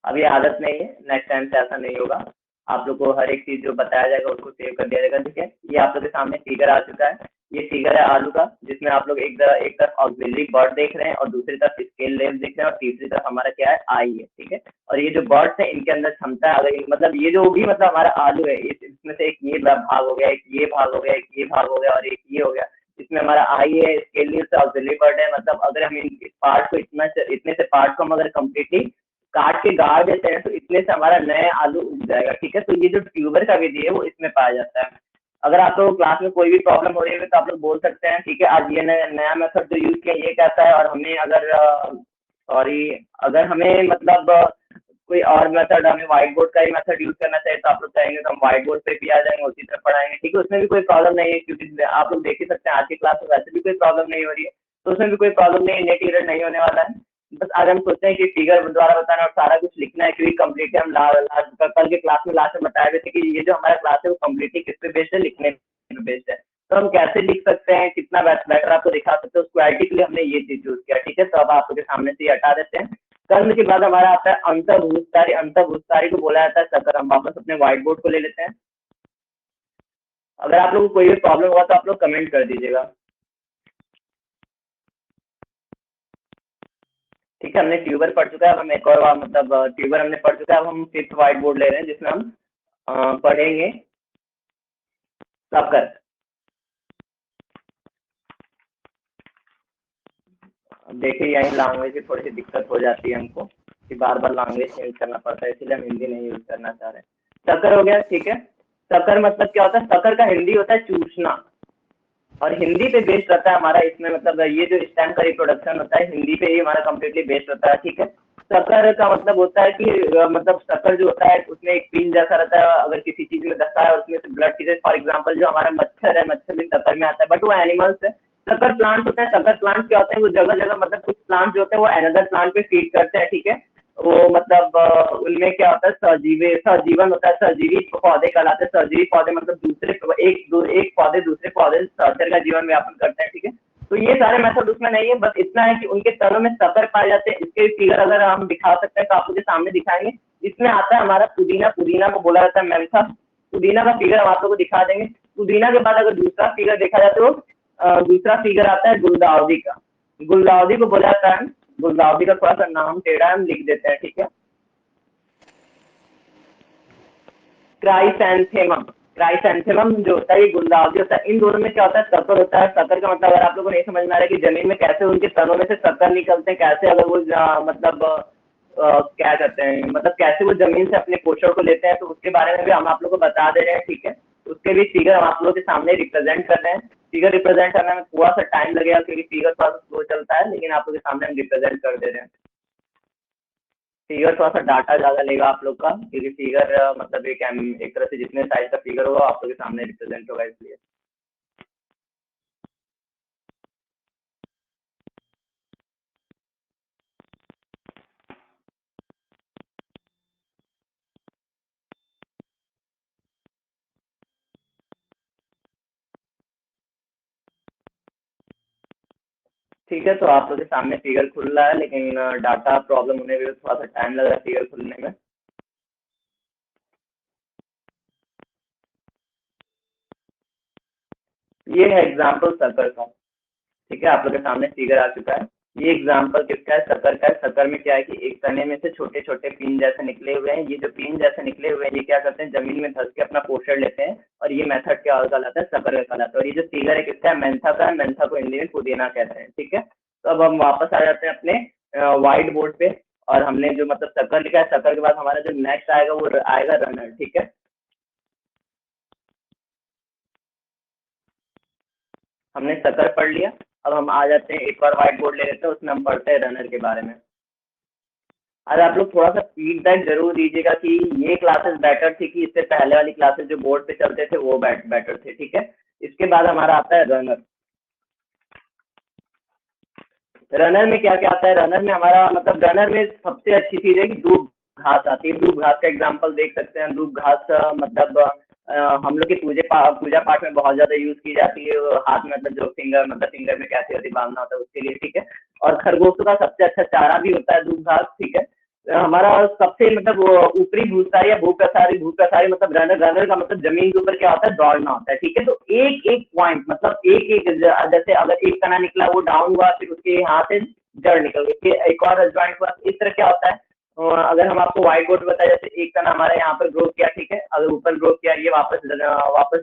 अभी आदत नहीं है, नेक्स्ट टाइम से ऐसा नहीं होगा। आप लोग को हर एक चीज जो बताया जाएगा उसको सेव कर दिया जाएगा, ठीक है। ये आप लोग के सामने फिगर आ चुका है, ये फिगर है आलू का, जिसमें आप लोग एक तरफ ऑक्सिलरी बर्ड देख रहे हैं, और दूसरी तरफ स्केल लेव देख रहे हैं, और तीसरी तरफ हमारा क्या है, आई है, ठीक है। और ये जो बर्ड्स है इनके अंदर क्षमता है, अगर मतलब ये जो भी मतलब हमारा आलू है, इसमें से एक ये भाग हो गया, एक ये भाग हो गया, एक ये भाग हो गया, और एक ये हो गया, इसमें हमारा आई है, स्केल लीव से ऑक्सिलरी बर्ड है, मतलब अगर हम इस पार्ट को इतने से पार्ट को हम अगर कम्प्लीटली काट के गाड़ देते हैं तो इतने से हमारा नया आलू उग जाएगा, ठीक है। तो ये जो ट्यूबर का विधि है वो इसमें पाया जाता है। अगर आप लोग क्लास में कोई भी प्रॉब्लम हो रही है तो आप लोग बोल सकते हैं, ठीक है। आज ये नया मेथड जो यूज किया ये कैसा है, और हमें अगर सॉरी अगर हमें मतलब कोई और मेथड, हमें व्हाइट बोर्ड का ही मेथड यूज करना चाहिए तो आप लोग कहेंगे तो हम व्हाइट बोर्ड पे भी आ जाएंगे, उसी तरह पढ़ाएंगे, ठीक है। उसमें भी कोई प्रॉब्लम नहीं है, क्योंकि आप लोग देख ही सकते हैं आज की क्लास में वैसे भी कोई प्रॉब्लम नहीं हो रही है, तो उसमें भी कोई प्रॉब्लम नहीं है, नेट एरर नहीं होने वाला है। बस आज हम सोचते हैं कि फिगर द्वारा बताना और सारा कुछ लिखना है, क्योंकि कम्प्लीट हम कल के क्लास में लास्ट में बताए हुए थे कि ये जो हमारा क्लास है वो कम्प्लीटली किस पे बेस्ड है, लिखने पे बेस्ड है। तो हम कैसे लिख सकते हैं, कितना बेटर आपको दिखा सकते हैं, उस क्वालिटी के लिए हमने ये चीज चूज किया, ठीक है। तो अब आपके सामने से ये हटा देते हैं। कर्म के बाद हमारा आता है अंतर्भूतकारी, अंतर्भूतकारी को बोला जाता है चक्र। हम वापस अपने व्हाइट बोर्ड को ले लेते हैं। अगर आप लोगों को कोई भी प्रॉब्लम हुआ तो आप लोग कमेंट कर दीजिएगा, ठीक है। हमने ट्यूबर पढ़ चुका है, अब हम एक और मतलब ट्यूबर हमने पढ़ चुका है, अब हम फिफ्थ व्हाइट बोर्ड ले रहे हैं जिसमें हम पढ़ेंगे सबकर। अब देखिए यही लैंग्वेज की थोड़ी सी दिक्कत हो जाती है हमको कि बार बार लैंग्वेज चेंज करना पड़ता है, इसलिए हम हिंदी नहीं यूज करना चाह रहे। सकर हो गया, ठीक है। सकर मतलब क्या होता है, सकर का हिंदी होता है चूसना, और हिंदी पे बेस्ड रहता है हमारा इसमें मतलब ये जो स्टैम्प का रिप्रोडक्शन होता है हिंदी पे ही हमारा कम्प्लीटली बेस्ड होता है, ठीक है। सकर का मतलब होता है कि मतलब सकर जो होता है उसमें एक पिन जैसा रहता है, अगर किसी चीज में दस्ता है और उसमें से ब्लड की, फॉर एग्जाम्पल जो हमारा मच्छर है, मच्छर भी सकर में आता है, बट वो एनिमल्स है। सकर प्लांट होते हैं, सकर प्लांट क्या होते हैं, वो जगह जगह मतलब कुछ प्लांट जो होते हैं वो एनदर प्लांट पे फीड करते हैं, ठीक है। वो मतलब उनमें क्या होता है, सजीवन होता है, सजीवी पौधे कहलाते हैं। सजीवी पौधे मतलब एक पौधे दूसरे पौधे सहचर का जीवन व्यापन करते हैं, ठीक है। तो ये सारे मेथड उसमें नहीं है, बस इतना है कि उनके तनों में सकर पाए जाते हैं। इसके फिगर अगर हम दिखा सकते हैं तो आपके सामने दिखाएंगे। इसमें आता है हमारा पुदीना, पुदीना को बोला जाता है मेंथा। पुदीना का फिगर हम आप लोग को दिखा देंगे। पुदीना के बाद अगर दूसरा फिगर देखा जाए तो दूसरा फिगर आता है गुलदाउदी का। गुलदाउदी को बोला जाता है, गुलदाउदी का थोड़ा सा नाम टेढ़ा है, हम लिख देते हैं, ठीक है। क्राइसैंथेमम, क्राइसैंथेमम जो होता है ये गुलदाउदी होता है। इन दोनों में क्या होता है, सकर होता है। सकर का मतलब अगर आप लोगों को नहीं समझ में आ रहा है कि जमीन में कैसे उनके तनों में से सकर निकलते हैं, कैसे अगर वो मतलब क्या कहते हैं, मतलब कैसे वो जमीन से अपने पोषण को लेते हैं, तो उसके बारे में भी हम आप लोग को बता दे रहे हैं, ठीक है। उसके भी फिगर हम आप लोगों के सामने रिप्रेजेंट कर रहे हैं। फिगर रिप्रेजेंट करने में थोड़ा सा टाइम लगेगा क्योंकि फिगर थोड़ा सा स्लो चलता है, लेकिन आप लोग के सामने हम रिप्रेजेंट कर दे रहे हैं। फिगर थोड़ा सा डाटा ज्यादा लेगा आप लोग का, क्योंकि फिगर मतलब एक तरह से जितने साइज का फिगर होगा आप लोग के सामने रिप्रेजेंट होगा, इसलिए। ठीक है, तो आप लोग के सामने फिगर खुल रहा है, लेकिन डाटा प्रॉब्लम होने में थोड़ा सा टाइम लग रहा है फिगर खुलने में। ये है एग्जाम्पल सर्कल का, ठीक है। आप लोग के सामने फिगर आ चुका है। ये एग्जाम्पल किसका है, शक्कर का है। शक्कर में क्या है कि एक तने में से छोटे छोटे पिन जैसे निकले हुए हैं। ये जो पिन जैसे निकले हुए हैं ये क्या करते हैं, जमीन में धंस के अपना पोषण लेते हैं, और ये मेथड क्या कहलाता है, शक्कर का कहलाता है। और ये जो फिगर है किसका है, मेंथा का है। मेंथा को हिंदी में पुदीना कहते हैं। ठीक है, तो अब हम वापस आ जाते हैं अपने व्हाइट बोर्ड पे। और हमने जो मतलब शक्कर लिखा है, शक्कर के बाद हमारा जो नेक्स्ट आएगा वो आएगा रनर। ठीक है, हमने शक्कर पढ़ लिया। अब हम आ जाते हैं, एक बार व्हाइट बोर्ड ले लेते हैं, उसमें हम पढ़ते हैं रनर के बारे में। अरे आप लोग थोड़ा सा फीडबैक जरूर दीजिएगा कि ये क्लासेस बेटर थी कि इससे पहले वाली क्लासेस जो बोर्ड पे चलते थे वो बेटर थे। ठीक है, इसके बाद हमारा आता है रनर। रनर में क्या क्या आता है, रनर में हमारा मतलब रनर में सबसे अच्छी चीज है कि दूब घास आती है। दूब घास का एग्जांपल देख सकते हैं। दूब घास मतलब हम लोग के पूजा पाठ में बहुत ज्यादा यूज की जाती है। वो हाथ में मतलब जो फिंगर मतलब फिंगर में कैसे होती बांधना होता है उसके लिए। ठीक है, और खरगोशों का सबसे अच्छा चारा भी होता है दूब घास। ठीक है, हमारा सबसे मतलब वो ऊपरी भूसारी या भूप्रसारी, भूप्रसारी मतलब रनर, रनर का मतलब जमीन के ऊपर क्या होता है, दौड़ना होता है। ठीक है, तो एक एक पॉइंट मतलब एक एक जैसे अगर एक तना निकला वो डाउन हुआ, फिर उसके यहाँ से जड़ निकल गई, फिर एक और ज्वाइंट हुआ। इस तरह क्या होता है, अगर हम आपको व्हाइट बोर्ड बताया, जैसे एक तना हमारे यहाँ पर ग्रो किया। ठीक है, अगर ऊपर ग्रो किया, ये वापस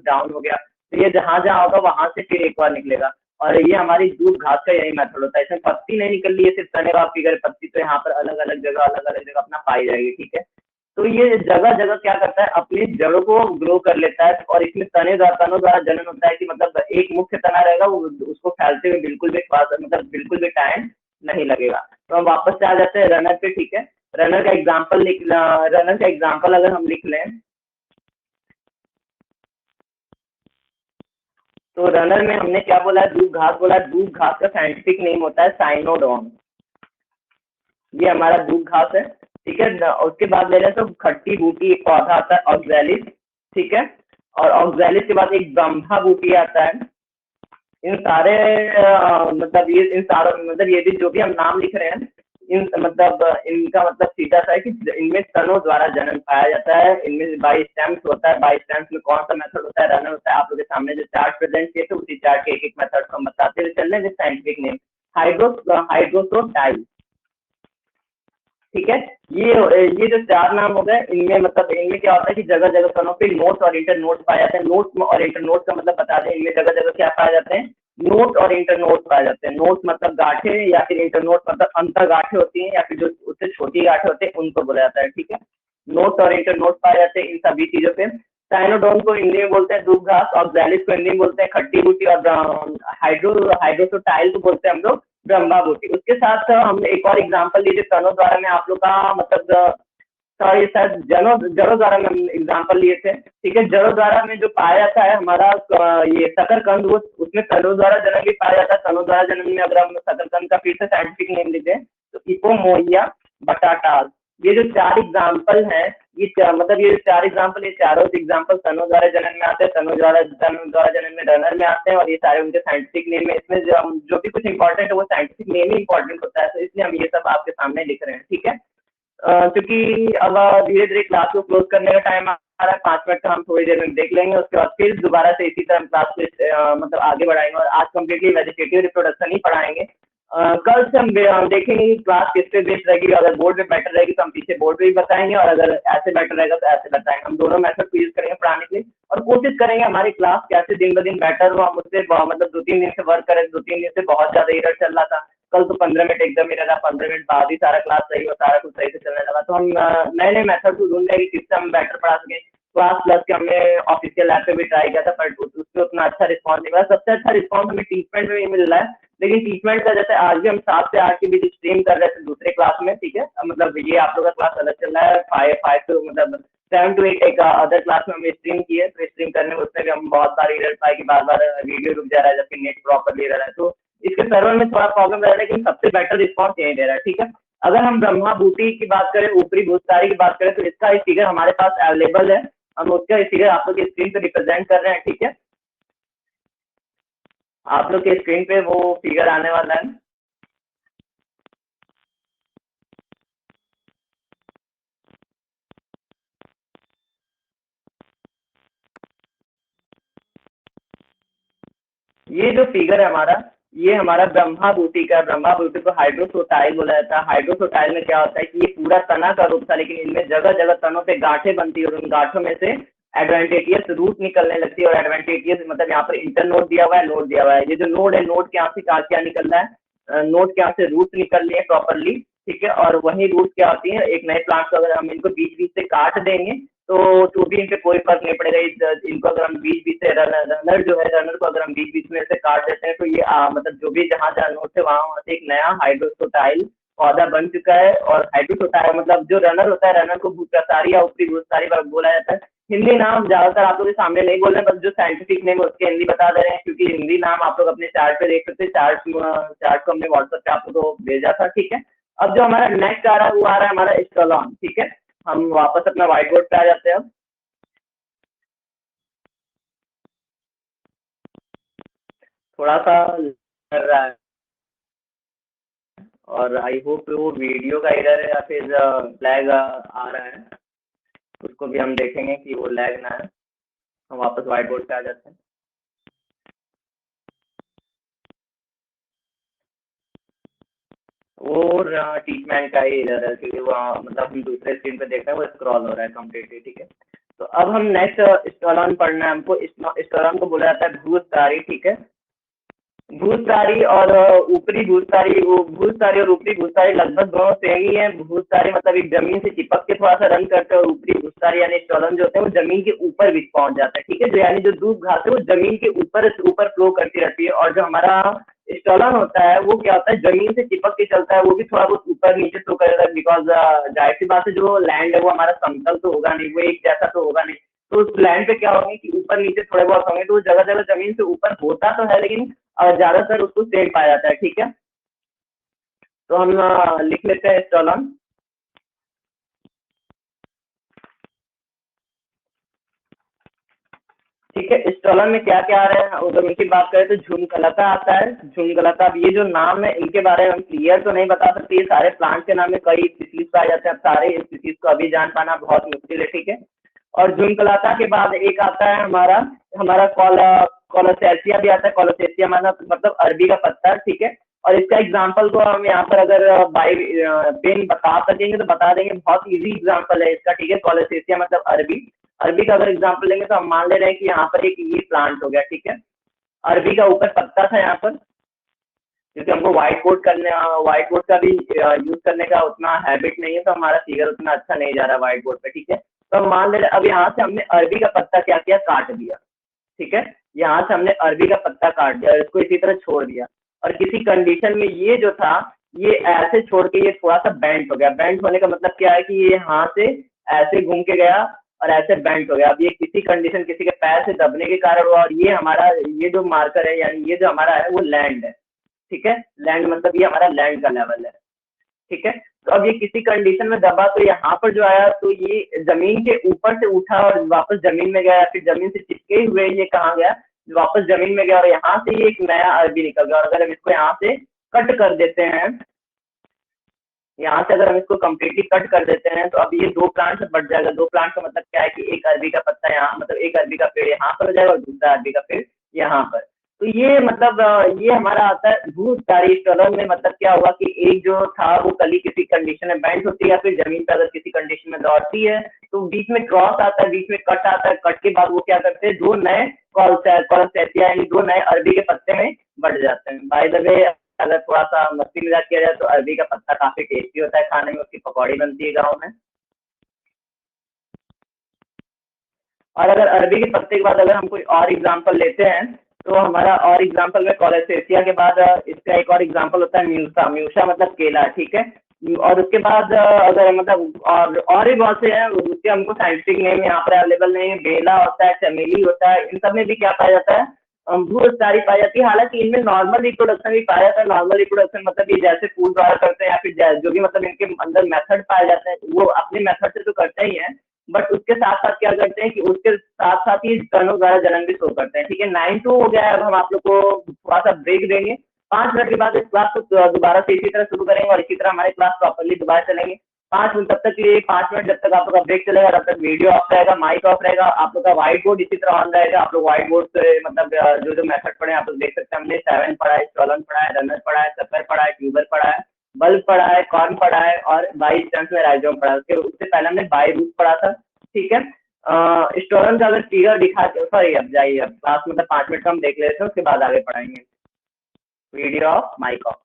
डाउन हो गया, तो ये जहां जहां होगा वहां से फिर एक बार निकलेगा। और ये हमारी दूध घास का यही मेथड होता है। इसमें पत्ती नहीं निकल रही है, सिर्फ तने का फिगर। पत्ती तो यहाँ पर अलग अलग जगह अपना पाई जाएगी। ठीक है, तो ये जगह जगह क्या करता है, अपनी जड़ों को ग्रो कर लेता है। और इसमें तनों द्वारा जनन होता है कि मतलब एक मुख्य तना रहेगा, वो उसको फैलते हुए बिल्कुल भी मतलब बिल्कुल भी टाइम नहीं लगेगा। तो हम वापस से आ जाते हैं रनर पे। ठीक है, रनर का एग्जाम्पल अगर हम लिख लें, तो रनर में हमने क्या बोला है, दूब घास बोला है। दूब घास का साइंटिफिक नेम होता है साइनोडॉन। ये हमारा दूब घास है। ठीक है, उसके बाद ले लें तो खट्टी बूटी एक पौधा आता है, ऑक्सैलिस। ठीक है, और ऑक्सैलिस के बाद एक ब्रह्मा बूटी आता है। इन सारे मतलब ये इन सारों मतलब ये भी जो भी हम नाम लिख रहे हैं, इन मतलब इनका मतलब सीधा सा है कि इनमें तनों द्वारा जन्म पाया जाता है। इनमें बाई स्टेम्स होता है। बाई स्टेम्स में कौन सा मेथड होता है, रनर होता है। आप लोग के सामने जो चार्ट प्रेजेंट किए थे उसी चार्ट के एक एक मेथड को हम बताते हुए चल रहे हैं। Scientific name Hydrocotyle. ठीक है, ये जो चार नाम हो गए, इनमें मतलब इनमें क्या होता है कि जगह जगह कणों पे नोट्स और इंटर नोट्स पाए जाते हैं। नोट्स और इंटर नोट्स का मतलब बता दें, इनमें जगह जगह क्या पाए जाते हैं, नोट और इंटर नोट्स पाए जाते हैं। नोट्स मतलब गांठे, या फिर इंटर नोट्स मतलब अंतर गांठे होती हैं, या फिर जो उससे छोटी गांठे होते हैं उनको बोला जाता है। ठीक है, नोट्स और इंटर नोट्स पाए जाते हैं इन सभी चीजों पे। साइनोडोन को हिंदी में बोलते हैं दूब घास, और ग्लैलिस को हिंदी में बोलते हैं खट्टी बूटी, और हाइड्रोसोटाइल को बोलते हैं हम लोग ब्रह्मा बूटी। उसके साथ हम एक और एग्जांपल लीजिए तनों द्वारा में आप लोग का मतलब सॉरी सर, जड़ों द्वारा में हम एग्जांपल लिए थे। ठीक है, जड़ों द्वारा में जो पाया जाता है हमारा ये शकरकंद, वो उसमें तनों द्वारा जन्म भी पाया जाता है। तनों द्वारा जन्म में अगर हम शकरकंद का फिर से साइंटिफिक नेम लेते हैं तो इपोमोइया बटाटा। ये जो चार एग्जाम्पल हैं, मतलब ये चार एग्जाम्पल, ये चारों एग्जाम्पल तनों द्वारा जन्म में आते हैं, तनों द्वारा जन्म में रनर में आते हैं, और ये सारे उनके साइंटिफिक नेम है। इसमें जो भी कुछ इंपॉर्टेंट है वो साइंटिफिक नेम ही इंपॉर्टेंट होता है, तो इसलिए हम ये सब आपके सामने लिख रहे हैं। ठीक है, क्योंकि अब धीरे धीरे क्लास को क्लोज करने का टाइम आ रहा है। 5 मिनट का हम थोड़ी देर में देख लेंगे, उसके बाद फिर दोबारा से इसी तरह क्लास को मतलब आगे बढ़ाएंगे। और आज कम्प्लीटली वेजिटेटिव रिप्रोडक्शन ही पढ़ाएंगे। कल से हम देखेंगे कि क्लास किस पे बेस्ड रहेगी। अगर बोर्ड में बेटर रहेगी तो हम पीछे बोर्ड पे भी बताएंगे, और अगर ऐसे बेटर रहेगा तो ऐसे बताएंगे। हम दोनों मेथड को यूज करेंगे पढ़ाने के लिए, और कोशिश करेंगे हमारी क्लास कैसे दिन ब दिन बेटर हो। हम उससे मतलब 2-3 दिन से वर्क करें। 2-3 दिन से बहुत ज्यादा एरर चल रहा था। कल तो 15 मिनट एकदम ही रहा, 15 मिनट बाद ही सारा क्लास सही और सारा कुछ सही से चलने लगा। तो हम नए नए मेथड को ढूंढ रहे हैं कि किससे हम बेटर पढ़ा सकें। क्लास प्लस के हमने ऑफिशियल ऐप पे भी ट्राई किया था, बट उससे उतना अच्छा रिस्पॉन्स नहीं मिला। सबसे अच्छा रिस्पॉन्स हमें टीचमेंट में भी मिल रहा है, लेकिन टीचमेंट का जैसे आज भी हम 7 से 8 के बीच स्ट्रीम कर रहे थे दूसरे क्लास में। ठीक है, मतलब ये आप लोग का क्लास अलग चल रहा है। 5 टू मतलब 7 to 8 एक अदर क्लास में हमने स्ट्रीम किए। तो स्ट्रीम करने में उसमें भी हम बहुत सारे एरर पाए कि बार बार वीडियो रुक जा रहा है जबकि नेट प्रॉपर ले रहा है। तो इसके सर्वर में थोड़ा प्रॉब्लम रह रहा है, लेकिन सबसे बेटर रिस्पॉन्स यही दे रहा है। ठीक है, अगर हम ब्रह्मा बूटी की बात करें, ऊपरी भूसारी की बात करें, तो इसका एक फिगर हमारे पास अवेलेबल है। हम उसका फिगर आप लोग की स्क्रीन पे रिप्रेजेंट कर रहे हैं। ठीक है, आप लोग के स्क्रीन पे वो फिगर आने वाला है। ये जो फिगर है हमारा, ये हमारा ब्रह्मा बूटी का, ब्रह्मा बूटी को हाइड्रोसोटाइल बोला जाता है। हाइड्रोसोटाइल में क्या होता है कि ये पूरा तना का रूप था, लेकिन इनमें जगह जगह तनों पे गांठें बनती है और उन गांठों में से एडवेंटेटियस रूट निकलने लगती है। और एडवेंटेटियस मतलब यहाँ पर इंटरनोड दिया हुआ है, नोड दिया हुआ है। ये जो नोड है, नोड के यहाँ से क्या निकल रहा है, नोड के यहाँ से रूट निकल रही है प्रॉपरली, ठीक है। और वही रूट क्या होती है, एक नए प्लांट को अगर हम इनको बीच बीच से काट देंगे तो भी इन पे कोई फर्क नहीं पड़ेगा। इनको अगर हम बीच बीच से रनर जो है, रनर को अगर हम बीच बीच में से काट देते हैं तो ये मतलब जो भी जहाँ जहाँ नोड से वहां से एक नया हाइड्रोसोटाइल पौधा बन चुका है। और हाइड्रोसोटाइल मतलब जो रनर होता है, रनर को भूप्रसारी या ऊपरी भूप्रसारी बोला जाता है। हिंदी नाम ज्यादातर आप लोग के सामने नहीं बोल रहे हैं, बस जो साइंटिफिक नेम है उसके हिंदी बता दे रहे हैं, क्योंकि हिंदी नाम आप लोग अपने चार्ट पे देख सकते हैं। चार्ट को हमने व्हाट्सएप पे आप लोग को भेजा था, ठीक है। अब जो हमारा नेक्स्ट आ रहा है वो आ रहा है हमारा स्टोलॉन, ठीक है। हम वापस अपना व्हाइट बोर्ड पे आ जाते हैं अब। थोड़ा सा कर रहा है, और आई होप वो वीडियो का एरर है या फिर लैग आ रहा है, उसको भी हम देखेंगे कि वो लैग ना है। हम वापस व्हाइट बोर्ड पे आ जाते हैं। वो ट्रीटमेंट का ही एरर है, क्योंकि वो मतलब हम दूसरे स्क्रीन पे देख रहे हैं, वो स्क्रॉल हो रहा है कम्प्लीटली, ठीक है। तो अब हम नेक्स्ट स्टोलन पढ़ना है हमको। स्टोलन को बोला जाता है भूस्तारी, ठीक है। भूस्तारी और ऊपरी भूस्तारी, वो भूस्तारी और ऊपरी भूस्तारी लगभग दोनों सेम ही है। भूस्तारी मतलब एक जमीन से चिपक के थोड़ा सा रन करते हैं, और ऊपरी भूस्तारी यानी स्टोलन जो होते हैं वो जमीन के ऊपर भी पहुंच जाता है, ठीक है। जो यानी जो दूब घास है वो जमीन के ऊपर ऊपर फ्लो करती रहती है। और जो हमारा स्टोलन होता है वो क्या होता है, जमीन से चिपक के चलता है, वो भी थोड़ा बहुत ऊपर नीचे फ्लो करेगा। बिकॉज जाहिर सी बात है, जो लैंड है वो हमारा समतल तो होगा नहीं, वो एक जैसा तो होगा नहीं। तो उस लैंड पे क्या होंगे कि ऊपर नीचे थोड़े बहुत होंगे, तो जगह जगह जमीन से ऊपर होता तो है, लेकिन ज्यादातर उसको सेम पाया जाता है, ठीक है। तो हम लिख लेते हैं स्टोलन, ठीक है। स्टोलन में क्या क्या आ रहे हैं, अगर उनकी बात करें तो झुमकलता आता है। झुमकलता, अब ये जो नाम है इनके बारे में हम क्लियर तो नहीं बता सकते, ये सारे प्लांट के नाम में कई स्पीसीज पाए जाते हैं। अब सारे स्पीसीज को अभी जान पाना बहुत मुश्किल है, ठीक है। और झुमकलाता के बाद एक आता है हमारा हमारा कोलोसेसिया भी आता है। कोलोसेसिया मतलब अरबी का पत्ता, ठीक है। और इसका एग्जाम्पल को हम यहाँ पर अगर बाई पेन बता सकेंगे तो बता देंगे, बहुत इजी एग्जाम्पल है इसका, ठीक है। कोलोसेसिया मतलब अरबी, अरबी का अगर एग्जाम्पल लेंगे तो हम मान ले रहे हैं कि यहाँ पर एक ये प्लांट हो गया, ठीक है। अरबी का ऊपर पत्ता था यहाँ पर, क्योंकि हमको व्हाइट बोर्ड का भी यूज करने का उतना हैबिट नहीं है, तो हमारा फिगर उतना अच्छा नहीं जा रहा व्हाइट बोर्ड पे, ठीक है। तो हम मान ले रहे, अब यहाँ से हमने अरबी का पत्ता क्या किया, काट दिया, ठीक है। यहाँ से हमने अरबी का पत्ता काट दिया, इसको इसी तरह छोड़ दिया। और किसी कंडीशन में ये जो था, ये ऐसे छोड़ के ये थोड़ा सा बेंट हो गया। बेंट होने का मतलब क्या है कि ये यहाँ से ऐसे घूम के गया और ऐसे बेंट हो गया। अब ये किसी कंडीशन, किसी के पैर से दबने के कारण हुआ, और ये हमारा ये जो मार्कर है, यानी ये जो हमारा है वो लैंड है, ठीक है। लैंड मतलब ये हमारा लैंड का लेवल है, ठीक है। तो अब ये किसी कंडीशन में दबा तो यहाँ पर जो आया तो ये जमीन के ऊपर से उठा और वापस जमीन में गया, फिर जमीन से चिपके हुए ये कहाँ गया, वापस जमीन में गया, और यहाँ से ये एक नया अरबी निकल गया। और अगर हम इसको यहाँ से कट कर देते हैं, यहाँ से अगर हम इसको कम्प्लीटली कट कर देते हैं, तो अब ये दो प्लांट से बढ़ जाएगा। दो प्लांट का मतलब क्या है कि एक अरबी का पत्ता यहाँ, मतलब एक अरबी का पेड़ यहाँ पर हो जाएगा और दूसरा अरबी का पेड़ यहाँ पर। तो ये मतलब ये हमारा आता है भूस्तारी स्टोलन में। मतलब क्या हुआ कि एक जो था वो कली किसी कंडीशन में बैंड होती है, या फिर जमीन पर अगर किसी कंडीशन में दौड़ती है, तो बीच में क्रॉस आता है, बीच में कट आता है। कट के बाद वो क्या करते हैं, दो नए कॉलसेसिया यानी दो नए अरबी के पत्ते में बढ़ जाते हैं। बाय द वे, अगर थोड़ा सा मस्ती मजाक किया जाए तो अरबी का पत्ता काफी टेस्टी होता है खाने में, उसकी पकौड़ी बनती है गाँव में। और अगर अरबी के पत्ते के बाद अगर हम कोई और एग्जाम्पल लेते हैं, तो हमारा और एग्जाम्पल में कोलेसेसिया के बाद इसका एक और एग्जाम्पल होता है म्यूसा। म्यूसा मतलब केला, ठीक है। और उसके बाद अगर मतलब और भी बहुत से हैं, उसके हमको साइंटिफिक नेम यहाँ पर अवेलेबल नहीं है। बेला होता है, चमेली होता है, इन सब में भी क्या पाया जाता है, भूस्तारी पाई जाती है। हालांकि इनमें नॉर्मल रिप्रोडक्शन भी पाया जाता है। नॉर्मल रिप्रोडक्शन मतलब ये जैसे फूल द्वारा करते हैं, या फिर जो भी मतलब इनके अंदर मेथड पाए जाते हैं, वो अपने मेथड से तो करते ही हैं, बट उसके साथ साथ क्या करते हैं कि उसके साथ साथ ही कणों द्वारा जनन भी शो करते हैं, ठीक है। 9 हो गया है। अब हम आप लोग को थोड़ा सा ब्रेक देंगे, 5 मिनट के बाद इस क्लास को दोबारा से इसी तरह शुरू करेंगे, और इसी तरह हमारे क्लास प्रॉपरली दोबारा चलेंगे। 5 मिनट, तब तक ये 5 मिनट जब तक आप लोग का ब्रेक चलेगा तब तक वीडियो ऑफ रहेगा, माइक ऑफ रहेगा, आप लोग का व्हाइट बोर्ड इसी तरह ऑन रहेगा। आप लोग व्हाइट बोर्ड से मतलब जो जो मेथड पढ़े आप लोग देख सकते हैं। हमने 7 पढ़ा है, स्टॉलन पढ़ा है, रनर पढ़ा है, सफर पढ़ा है, ट्यूबर पढ़ा है, बल्ब पढ़ा है, कॉर्न पढ़ा है और बाई चांस में राइजोम पढ़ा है। उससे पहले हमने बाई रूट पढ़ा था। ठीक है। स्टोरन का अगर फिगर दिखा, सॉरी अब जाइए, अब क्लास मतलब 5 मिनट का हम देख लेते हैं, उसके बाद आगे पढ़ाएंगे। Video off, mic off.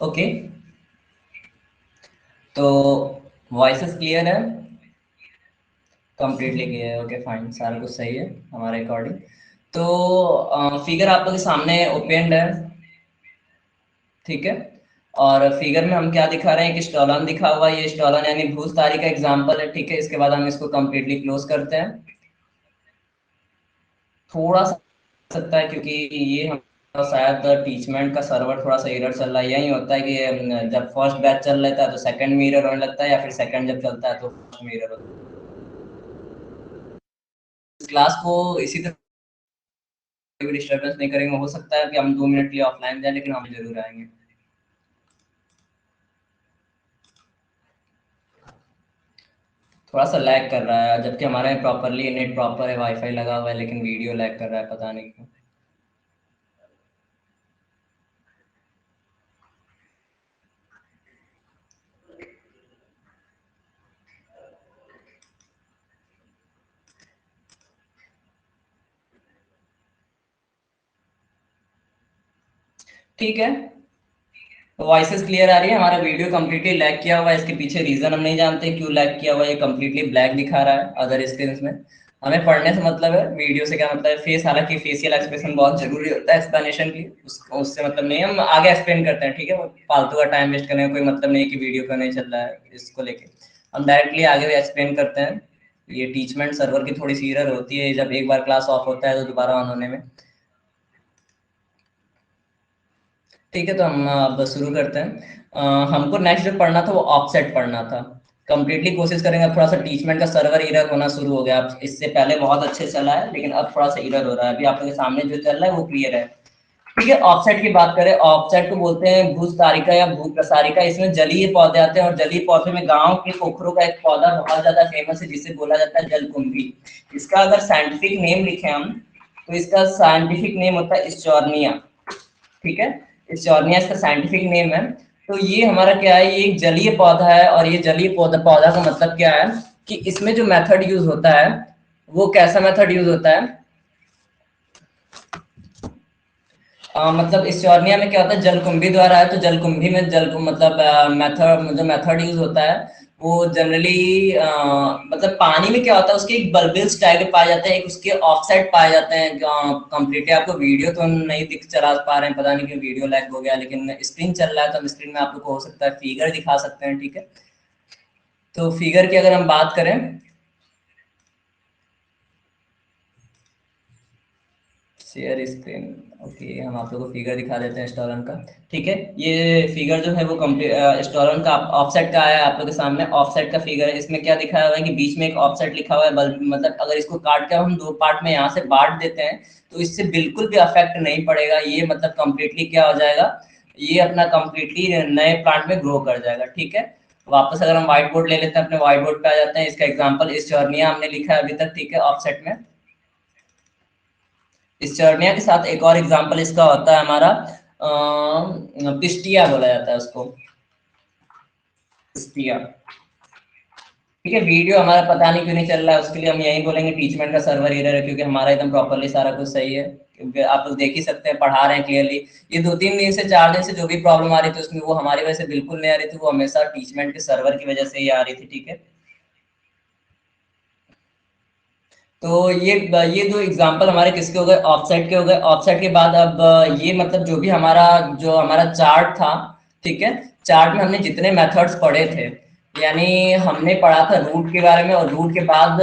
Okay, तो वॉइसेस क्लियर है, कंप्लीटली क्लियर है, ओके फाइन, सारा कुछ सही है हमारे अकॉर्डिंग। तो फिगर आप लोग के सामने ओपन है, ठीक है। और फिगर में हम क्या दिखा रहे हैं कि स्टॉलन दिखा हुआ है, ये स्टॉलन यानी भूस तारी का एग्जांपल है, ठीक है। इसके बाद हम इसको कंप्लीटली क्लोज करते हैं। थोड़ा सा सकता है क्योंकि ये हम शायद टीचमेंट का सर्वर थोड़ा सा एरर चल रहा है। यही होता है कि जब फर्स्ट बैच चल लेता है तो सेकंड में एरर होने लगता है, या फिर सेकंड जब चलता है तो फर्स्ट में एरर होता है। क्लास को इसी तरह कोई भी डिस्टर्बेंस नहीं करेंगे। हो सकता है कि हम 2 मिनट के लिए ऑफलाइन जाए, लेकिन हम जरूर आएंगे। थोड़ा सा लैग कर रहा है, जबकि हमारे यहाँ प्रॉपरली नेट प्रॉपर है, वाईफाई लगा हुआ है, लेकिन वीडियो लैग कर रहा है, पता नहीं क्यों। ठीक है, वॉइसेस क्लियर आ रही है। हमारा वीडियो कंप्लीटली लैग किया हुआ है, इसके पीछे रीजन हम नहीं जानते क्यों लैग किया हुआ है। ये कंप्लीटली ब्लैक दिखा रहा है अदर स्क्रीन में। हमें पढ़ने से मतलब है, वीडियो से क्या मतलब है। फेस, हालांकि फेशियल एक्सप्रेशन बहुत जरूरी होता है एक्सप्लेनेशन के लिए, उससे मतलब नहीं, हम आगे एक्सप्लेन करते हैं, ठीक है। फालतू का टाइम वेस्ट करने का कोई मतलब नहीं कि वीडियो का नहीं चल रहा है इसको लेके। हम डायरेक्टली आगे एक्सप्लेन करते हैं। ये टीचमेंट सर्वर की थोड़ी सी एरर होती है, जब एक बार क्लास ऑफ होता है तो दोबारा ऑन होने में। ठीक है, तो हम अब शुरू करते हैं। हमको नेक्स्ट जो पढ़ना था वो ऑफसेट पढ़ना था। कंप्लीटली कोशिश करेंगे। अब थोड़ा सा टीचमेंट का सर्वर एरर होना शुरू हो गया। अब इससे पहले बहुत अच्छे चला है, लेकिन अब थोड़ा सा एरर हो रहा है। अभी आप लोगों के सामने जो चल रहा है वो क्लियर है, ठीक है। ऑफसेट की बात करें, ऑफसेट को बोलते हैं भूस्तारिका या भूप्रसारिका। इसमें जलीय पौधे आते हैं, और जलीय पौधे में गांव के पोखरों का एक पौधा बहुत ज्यादा फेमस है, जिसे बोला जाता है जलकुंभी। इसका अगर साइंटिफिक नेम लिखे हम, तो इसका साइंटिफिक नेम होता है स्टोर्निया, ठीक है। स्टोर्निया इसका साइंटिफिक नेम है। तो ये हमारा क्या है, ये एक जलीय पौधा है। और ये जलीय पौधा पौधा का मतलब क्या है कि इसमें जो मेथड यूज होता है वो कैसा मेथड यूज होता है। मतलब स्टोर्निया में क्या होता है, जलकुंभी द्वारा है। तो जलकुंभी में जल मतलब मेथड, जो मेथड यूज होता है वो जनरली मतलब पानी में क्या होता है, उसके एक बल्बिल्स टाइप के पाए जाते हैं, एक उसके ऑफसेट पाए जाते हैं कंप्लीटली। आपको वीडियो तो नहीं दिख चला पा रहे हैं, पता नहीं क्यों वीडियो लैग हो गया, लेकिन स्क्रीन चल रहा है तो हम स्क्रीन में आप लोग को हो सकता है फिगर दिखा सकते हैं, ठीक है। तो फिगर की अगर हम बात करें, शेयर स्क्रीन, ओके, हम आप लोगों को फिगर दिखा देते हैं स्टॉलन का, ठीक है। ये फिगर जो है वो कंप्लीट स्टॉलन का ऑफसेट का है आप लोगों के सामने। ऑफसेट का फिगर है, इसमें क्या दिखाया हुआ है कि बीच में एक ऑफसेट लिखा हुआ है बल्ब। मतलब अगर इसको काट कर हम दो पार्ट में यहाँ से बांट देते हैं तो इससे बिल्कुल भी अफेक्ट नहीं पड़ेगा। ये मतलब कंप्लीटली क्या हो जाएगा, ये अपना कंप्लीटली नए प्लांट में ग्रो कर जाएगा, ठीक है। वापस अगर हम व्हाइट बोर्ड ले लेते हैं, अपने व्हाइट बोर्ड पे आ जाते हैं। इसका एग्जाम्पल इस जर्निया हमने लिखा है अभी तक, ठीक है, ऑफसेट में। इस चर्निया के साथ एक और एग्जाम्पल इसका होता है हमारा पिस्टिया बोला जाता है उसको, पिस्टिया, ठीक है। वीडियो हमारा पता नहीं क्यों नहीं चल रहा है, उसके लिए हम यही बोलेंगे टीचमेंट का सर्वर एरर है, क्योंकि हमारा एकदम प्रॉपरली सारा कुछ सही है। क्योंकि आप लोग देख ही सकते हैं, पढ़ा रहे हैं क्लियरली। ये 2-3 दिन से 4 दिन से जो भी प्रॉब्लम आ रही थी उसमें, वो हमारी वजह से बिल्कुल नहीं आ रही थी, वो हमेशा टीचमेंट के सर्वर की वजह से ही आ रही थी, ठीक है। तो ये दो एग्जांपल हमारे किसके हो गए, ऑफसेट के हो गए। ऑफसेट के बाद अब ये मतलब जो हमारा चार्ट था, ठीक है। चार्ट में हमने जितने मेथड्स पढ़े थे, यानी हमने पढ़ा था रूट के बारे में, और रूट के बाद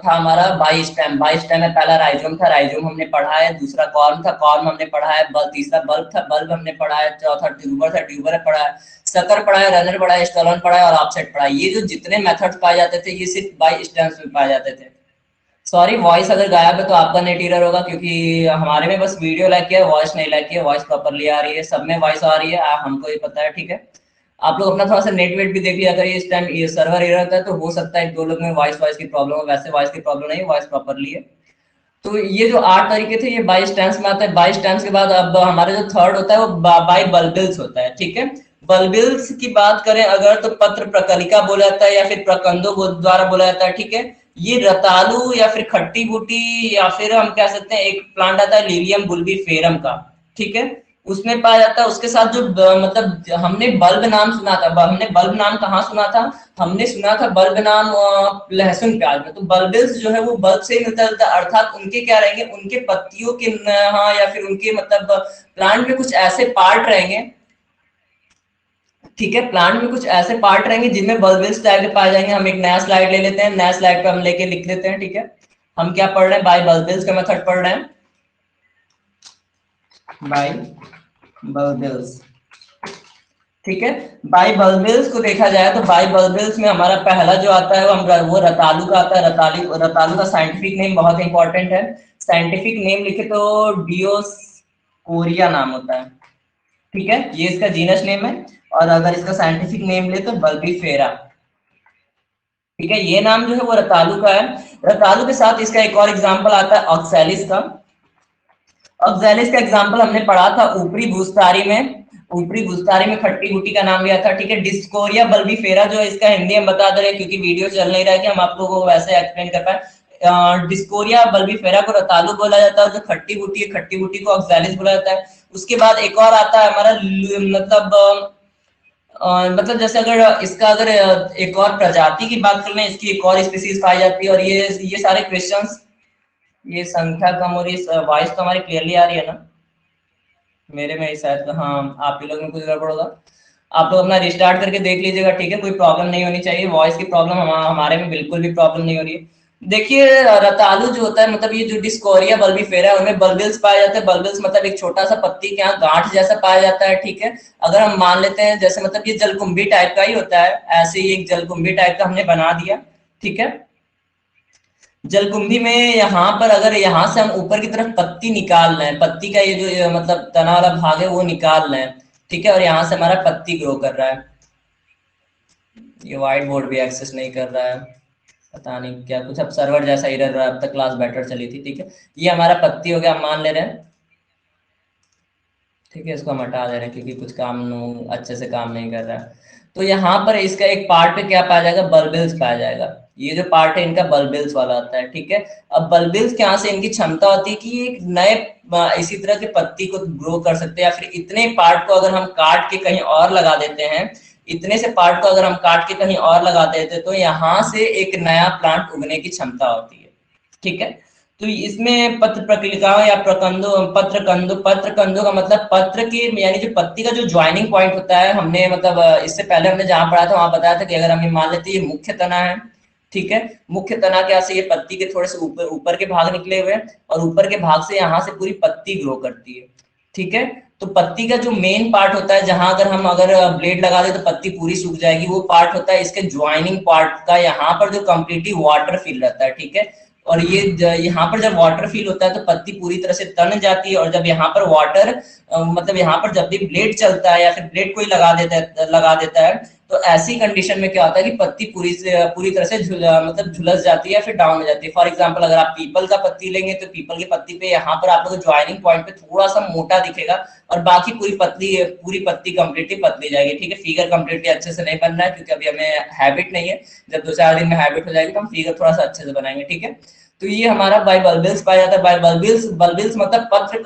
था हमारा बाई स्टेम। बाई स्टेम में पहला राइजोम था, राइजोम हमने पढ़ा है। दूसरा कॉर्म था, कॉर्म हमने पढ़ा है। तीसरा बल्ब था, बल्ब हमने पढ़ा है। चौथा ट्यूबर था, ट्यूबर पढ़ा है। सकर पढ़ा है, रनर पढ़ा है, स्टोलन पढ़ा है, और ऑफसेट पढ़ा है। ये जो जितने मेथड्स पाए जाते थे, ये सिर्फ बाई स्टेम्स में पाए जाते थे। सॉरी, वॉइस अगर गायब है तो आपका नेट एरर होगा, क्योंकि हमारे में बस वीडियो लैग किया है, वॉइस नहीं लैग किया। वॉइस प्रॉपरली आ रही है, सब में वॉइस आ रही है, हमको ये पता है, ठीक है। आप लोग अपना थोड़ा सा नेट वेट भी देख लिया, अगर ये इस टाइम ये सर्वर एरर होता है तो हो सकता है 1-2 लोग में वॉइस की प्रॉब्लम हो। वैसे वॉइस की प्रॉब्लम नहीं, वॉइस प्रॉपरली है। तो ये जो 8 तरीके थे, ये 22 टाइम्स में आता है। 22 टाइम्स के बाद अब हमारे जो थर्ड होता है वो बाई बल्बिल्स होता है, ठीक है। बल्बिल्स की बात करें अगर, तो पत्र प्रकलिका बोला जाता है, या फिर प्रकंदों द्वारा बोला जाता है, ठीक है। ये रतालू या फिर खट्टी बूटी, या फिर हम कह सकते हैं एक प्लांट आता है लिलियम बुल्बीफेरम का, ठीक है। उसमें पाया जाता है। उसके साथ जो मतलब हमने बल्ब नाम सुना था, हमने बल्ब नाम कहाँ सुना था, हमने सुना था बल्ब नाम लहसुन प्याज में। तो बल्बिल्स जो है वो बल्ब से ही मिलता जुलता है, अर्थात उनके क्या रहेंगे, उनके पत्तियों के हाँ या फिर उनके मतलब प्लांट में कुछ ऐसे पार्ट रहेंगे, ठीक है, प्लांट में कुछ ऐसे पार्ट रहेंगे जिनमें बल्बिल्स टाइप के पाए जाएंगे। हम एक नया स्लाइड ले लेते हैं, नया स्लाइड पे हम लेके लिख लेते हैं, ठीक है। हम क्या पढ़ रहे हैं, बाय बल्बिल्स का मेथड पढ़ रहे हैं, बाय बल्बिल्स, ठीक है। बाई बल्बिल्स को देखा जाए तो बाई बल्बिल्स में हमारा पहला जो आता है वो रतालू का आता है। रतालू का साइंटिफिक नेम बहुत इंपॉर्टेंट है। साइंटिफिक नेम लिखे तो डियोस्कोरिया नाम होता है, ठीक है, ये इसका जीनस नेम है। और अगर इसका साइंटिफिक नेम ले तो बल्बीफेरा, ठीक है। ये नाम जो है वो रतालू का है। रतालू के साथ इसका एक और एग्जाम्पल आता है ऑक्सैलिस का। ऑक्सैलिस का एग्जाम्पल हमने पढ़ा था ऊपरी भूस्तारी में, ऊपरी भूस्तारी में खट्टी बूटी का नाम लिया था, ठीक है। डिस्कोरिया बल्बीफेरा जो इसका हिंदी हम बता दे रहे हैं क्योंकि वीडियो चल नहीं रहा है कि हम आप लोगों को वैसे एक्सप्लेन कर पाए। डिस्कोरिया बल्बीफेरा को रतालू बोला जाता है, जो खट्टी बूटी है खट्टी बूटी को ऑक्सैलिस बोला जाता है। उसके बाद एक और आता है हमारा मतलब जैसे अगर इसका अगर एक और प्रजाति की बात कर लें, इसकी एक और स्पीसीज पाई जाती है। और ये सारे क्वेश्चंस, ये संख्या कम हो रही है, वॉइस तो हमारी क्लियरली आ रही है ना, मेरे में शायद, हाँ आप ही लोग में कुछ गड़बड़ होगा। आप लोग अपना रिस्टार्ट करके देख लीजिएगा, ठीक है, कोई प्रॉब्लम नहीं होनी चाहिए। वॉइस की प्रॉब्लम हमारे में बिल्कुल भी प्रॉब्लम नहीं हो रही है। देखिए रतालू जो होता है, मतलब ये जो डिस्कोरिया बल्बीफेरा है उनमें बल्बिल्स पाए जाते हैं। बल्बिल्स मतलब एक छोटा सा पत्ती के यहाँ गांठ जैसा पाया जाता है, ठीक है। अगर हम मान लेते हैं जैसे मतलब ये जलकुंभी टाइप का ही होता है, ऐसे ही एक जलकुंभी टाइप का हमने बना दिया, ठीक है। जलकुंभी में यहाँ पर अगर यहाँ से हम ऊपर की तरफ पत्ती निकाल रहे हैं, पत्ती का ये जो मतलब तना वाला भाग है वो निकाल रहे हैं, ठीक है। और यहाँ से हमारा पत्ती ग्रो कर रहा है। ये व्हाइट बोर्ड भी एक्सेस नहीं कर रहा है, पता नहीं क्या कुछ, अब सर्वर जैसा एरर रहा है। अब तक क्लास बेटर चली थी, ठीक है। ये हमारा पत्ती हो गया, हम मान ले रहे हैं, ठीक है। इसको हम हटा दे रहे हैं क्योंकि कुछ काम अच्छे से काम नहीं कर रहा है। तो यहाँ पर इसका एक पार्ट पे क्या पाया जाएगा, बल्बिल्स पाया जाएगा। ये जो पार्ट है इनका बल्बिल्स वाला आता है, ठीक है। अब बल्बिल्स के यहाँ से इनकी क्षमता होती है कि एक नए इसी तरह के पत्ती को ग्रो कर सकते हैं, या फिर इतने पार्ट को अगर हम काट के कहीं और लगा देते हैं, इतने से पार्ट को अगर हम काट के कहीं और लगा देते हैं तो यहाँ से एक नया प्लांट उगने की क्षमता होती है, ठीक है। तो इसमें पत्र प्रक्रियाओं या पत्र कंदों का मतलब पत्र के यानी जो पत्ती का जो ज्वाइनिंग पॉइंट होता है, हमने मतलब इससे पहले हमने जहां पढ़ा था वहां बताया था कि अगर हम ये मान लेते हैं ये मुख्य तना है, ठीक है। मुख्य तना के से ये पत्ती के थोड़े से ऊपर ऊपर के भाग निकले हुए हैं, और ऊपर के भाग से यहाँ से पूरी पत्ती ग्रो करती है, ठीक है। तो पत्ती का जो मेन पार्ट होता है, जहां अगर ब्लेड लगा दे तो पत्ती पूरी सूख जाएगी, वो पार्ट होता है इसके ज्वाइनिंग पार्ट का। यहाँ पर जो कम्प्लीटली वाटर फिल रहता है, ठीक है। और ये यहाँ पर जब वाटर फील होता है तो पत्ती पूरी तरह से तन जाती है। और जब यहाँ पर वाटर मतलब यहाँ पर जब भी ब्लेड चलता है या फिर ब्लेड कोई लगा देता है तो ऐसी कंडीशन में क्या होता है कि पत्ती पूरी तरह से मतलब झुलस जाती है या फिर डाउन हो जाती है। फॉर एग्जांपल अगर आप पीपल का पत्ती लेंगे तो पीपल की पत्ती पे यहाँ पर आप लोग ज्वाइनिंग पॉइंट पे थोड़ा सा मोटा दिखेगा, और बाकी पूरी पत्ती कंप्लीटली पतली जाएगी, ठीक है। फिगर कंप्लीटली अच्छे से नहीं बन रहा है क्योंकि अभी हमें हैबिट नहीं है। जब 2-4 दिन में हैबिट हो जाएगी तो हम फिगर थोड़ा सा अच्छे से बनाएंगे, ठीक है। तो ये हमारा बाय बल्बिल्स पाया जाता है। बाय बल्बिल्स मतलब पत्र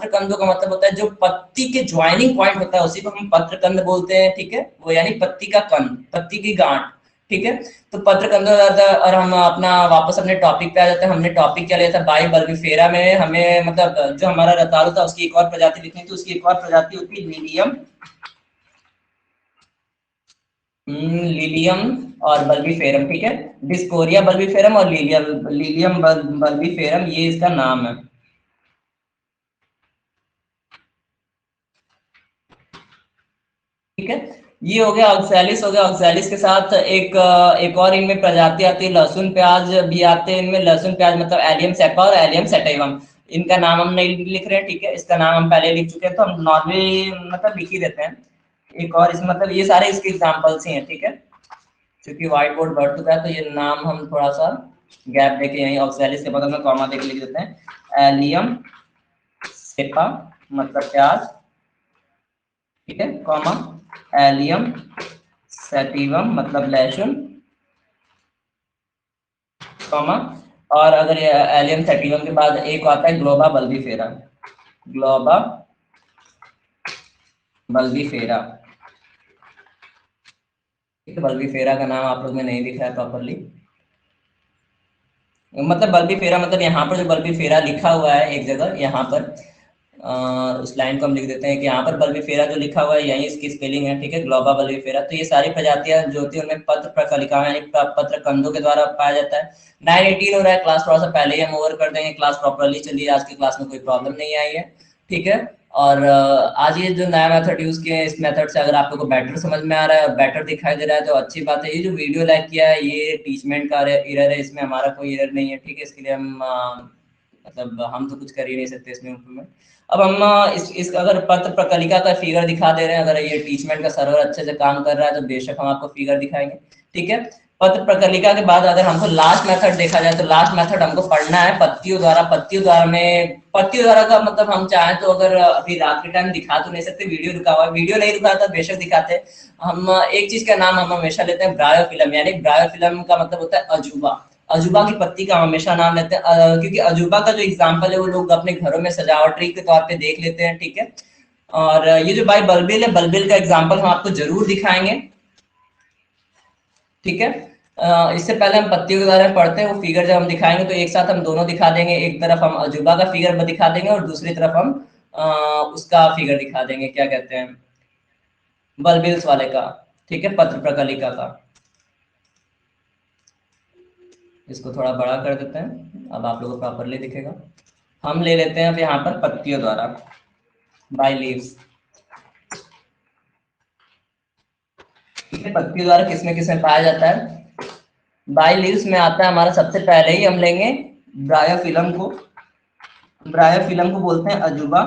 कंदों का मतलब होता है जो पत्ती के ज्वाइनिंग पॉइंट होता है उसी को हम पत्र कंद बोलते हैं, ठीक है। वो यानी पत्ती का कंद, पत्ती की गांठ, ठीक है। तो पत्र कंद हो जाता है। और हम अपना वापस अपने टॉपिक पे आ जाते हैं। हमने टॉपिक क्या लिया था, बाई बल्बिफेरा में हमें मतलब जो हमारा रतालू था उसकी एक और प्रजाति लिखनी थी। उसकी एक और प्रजाति होती है लिलियम, लिलियम और बल्बीफेरम, ठीक है। डिस्कोरिया बल्बीफेरम और लिलियम बल्बीफेरम, ये इसका नाम है, ठीक है। ये हो गया ऑक्सैलिस, हो गया। ऑक्सैलिस के साथ एक और इनमें प्रजाति आती है, लहसुन प्याज भी आते हैं इनमें। लहसुन प्याज मतलब एलियम सेपा और एलियम सेटाइवम। इनका नाम हम नहीं लिख रहे हैं, ठीक है। इसका नाम हम पहले लिख चुके हैं तो हम नॉर्मली मतलब लिख ही देते हैं। एक और इस मतलब ये सारे इसके एग्जाम्पल्स ही हैं, ठीक है। क्योंकि व्हाइट बोर्ड बढ़ चुका है तो ये नाम हम थोड़ा सा गैप देके यहीं ऑक्सैलिस के बगल में कॉमा देके लिख देते हैं। एलियम सेपा मतलब प्याज, ठीक है, कॉमा एलियम सैटिवम मतलब लहसुन, कॉमा। और अगर एलियम सैटिवम के बाद एक आता है ग्लोबा बल्बीफेरा, ग्लोबा बल्बीफेरा। बल्बीफेरा का नाम आप लोग में नहीं दिखा है प्रॉपरली, मतलब बल्बीफेरा मतलब यहाँ पर जो बल्बीफेरा लिखा हुआ है एक जगह यहाँ पर, उस लाइन को हम लिख देते हैं कि यहाँ पर बल्बीफेरा जो लिखा हुआ है यही इसकी स्पेलिंग है, ठीक है, ग्लोबा बल्बीफेरा। तो ये सारी प्रजातियां जो होती है उनमें पत्र प्रकलिकाएं यानी पत्र कंदों के द्वारा पाया जाता है। 9:18 हो रहा है, क्लास थोड़ा सा पहले ही हम ओवर कर देंगे, क्लास प्रॉपरली चलिए, आज की क्लास में कोई प्रॉब्लम नहीं आई है, ठीक है। और आज ये जो नया मेथड यूज किया है, इस मेथड से अगर आप लोगों को बेटर समझ में आ रहा है, बेटर दिखाई दे रहा है तो अच्छी बात है। ये जो वीडियो लाइक किया है ये टीचमेंट का एरर है, इसमें हमारा कोई एरर नहीं है, ठीक है। इसके लिए हम मतलब हम तो कुछ कर ही नहीं सकते इसमें इम्प्रूवमेंट। अब हम इस अगर पत्र प्रकलिका का फिगर दिखा दे रहे हैं, अगर ये टीचमेंट का सर्वर अच्छे से काम कर रहा है तो बेशक हम आपको फिगर दिखाएंगे, ठीक है। पत्र प्रकलिका के बाद अगर हमको लास्ट मेथड देखा जाए तो लास्ट मेथड हमको पढ़ना है पत्तियों द्वारा। पत्तियों द्वारा में पत्तियों द्वारा का मतलब हम चाहें तो अगर अभी रात के टाइम दिखा तो नहीं सकते, वीडियो रुका हुआ है, वीडियो नहीं रुका था बेशक दिखाते। हम एक चीज का नाम हम हमेशा लेते हैं ब्रायोफिल्म, यानी ब्रायोफिल्म का मतलब होता है अजूबा। अजूबा की पत्ती का हमेशा नाम लेते हैं क्योंकि अजूबा का जो एग्जाम्पल है वो लोग अपने घरों में सजावटी के तौर पे देख लेते हैं, ठीक है। और ये जो भाई बल्बिल है, बल्बिल का एग्जाम्पल हम आपको जरूर दिखाएंगे, ठीक है। इससे पहले हम पत्तियों के बारे में पढ़ते हैं, वो फिगर जब हम दिखाएंगे तो एक साथ हम दोनों दिखा देंगे, एक तरफ हम अजूबा का फिगर दिखा देंगे और दूसरी तरफ हम उसका फिगर दिखा देंगे, क्या कहते हैं, बल्बिल्स वाले का, ठीक है, पत्र प्रकलिका का। इसको थोड़ा बड़ा कर देते हैं, अब आप लोगों को प्रॉपरली दिखेगा। हम ले लेते हैं अब यहाँ पर पत्तियों द्वारा, बाय लीव्स, ठीक है। पत्तियों द्वारा किसमें किसमें पाया जाता है, बाय लीव्स में आता है हमारा सबसे पहले ही हम लेंगे ब्रायोफिल्म को। ब्रायोफिल्म को बोलते हैं अजूबा,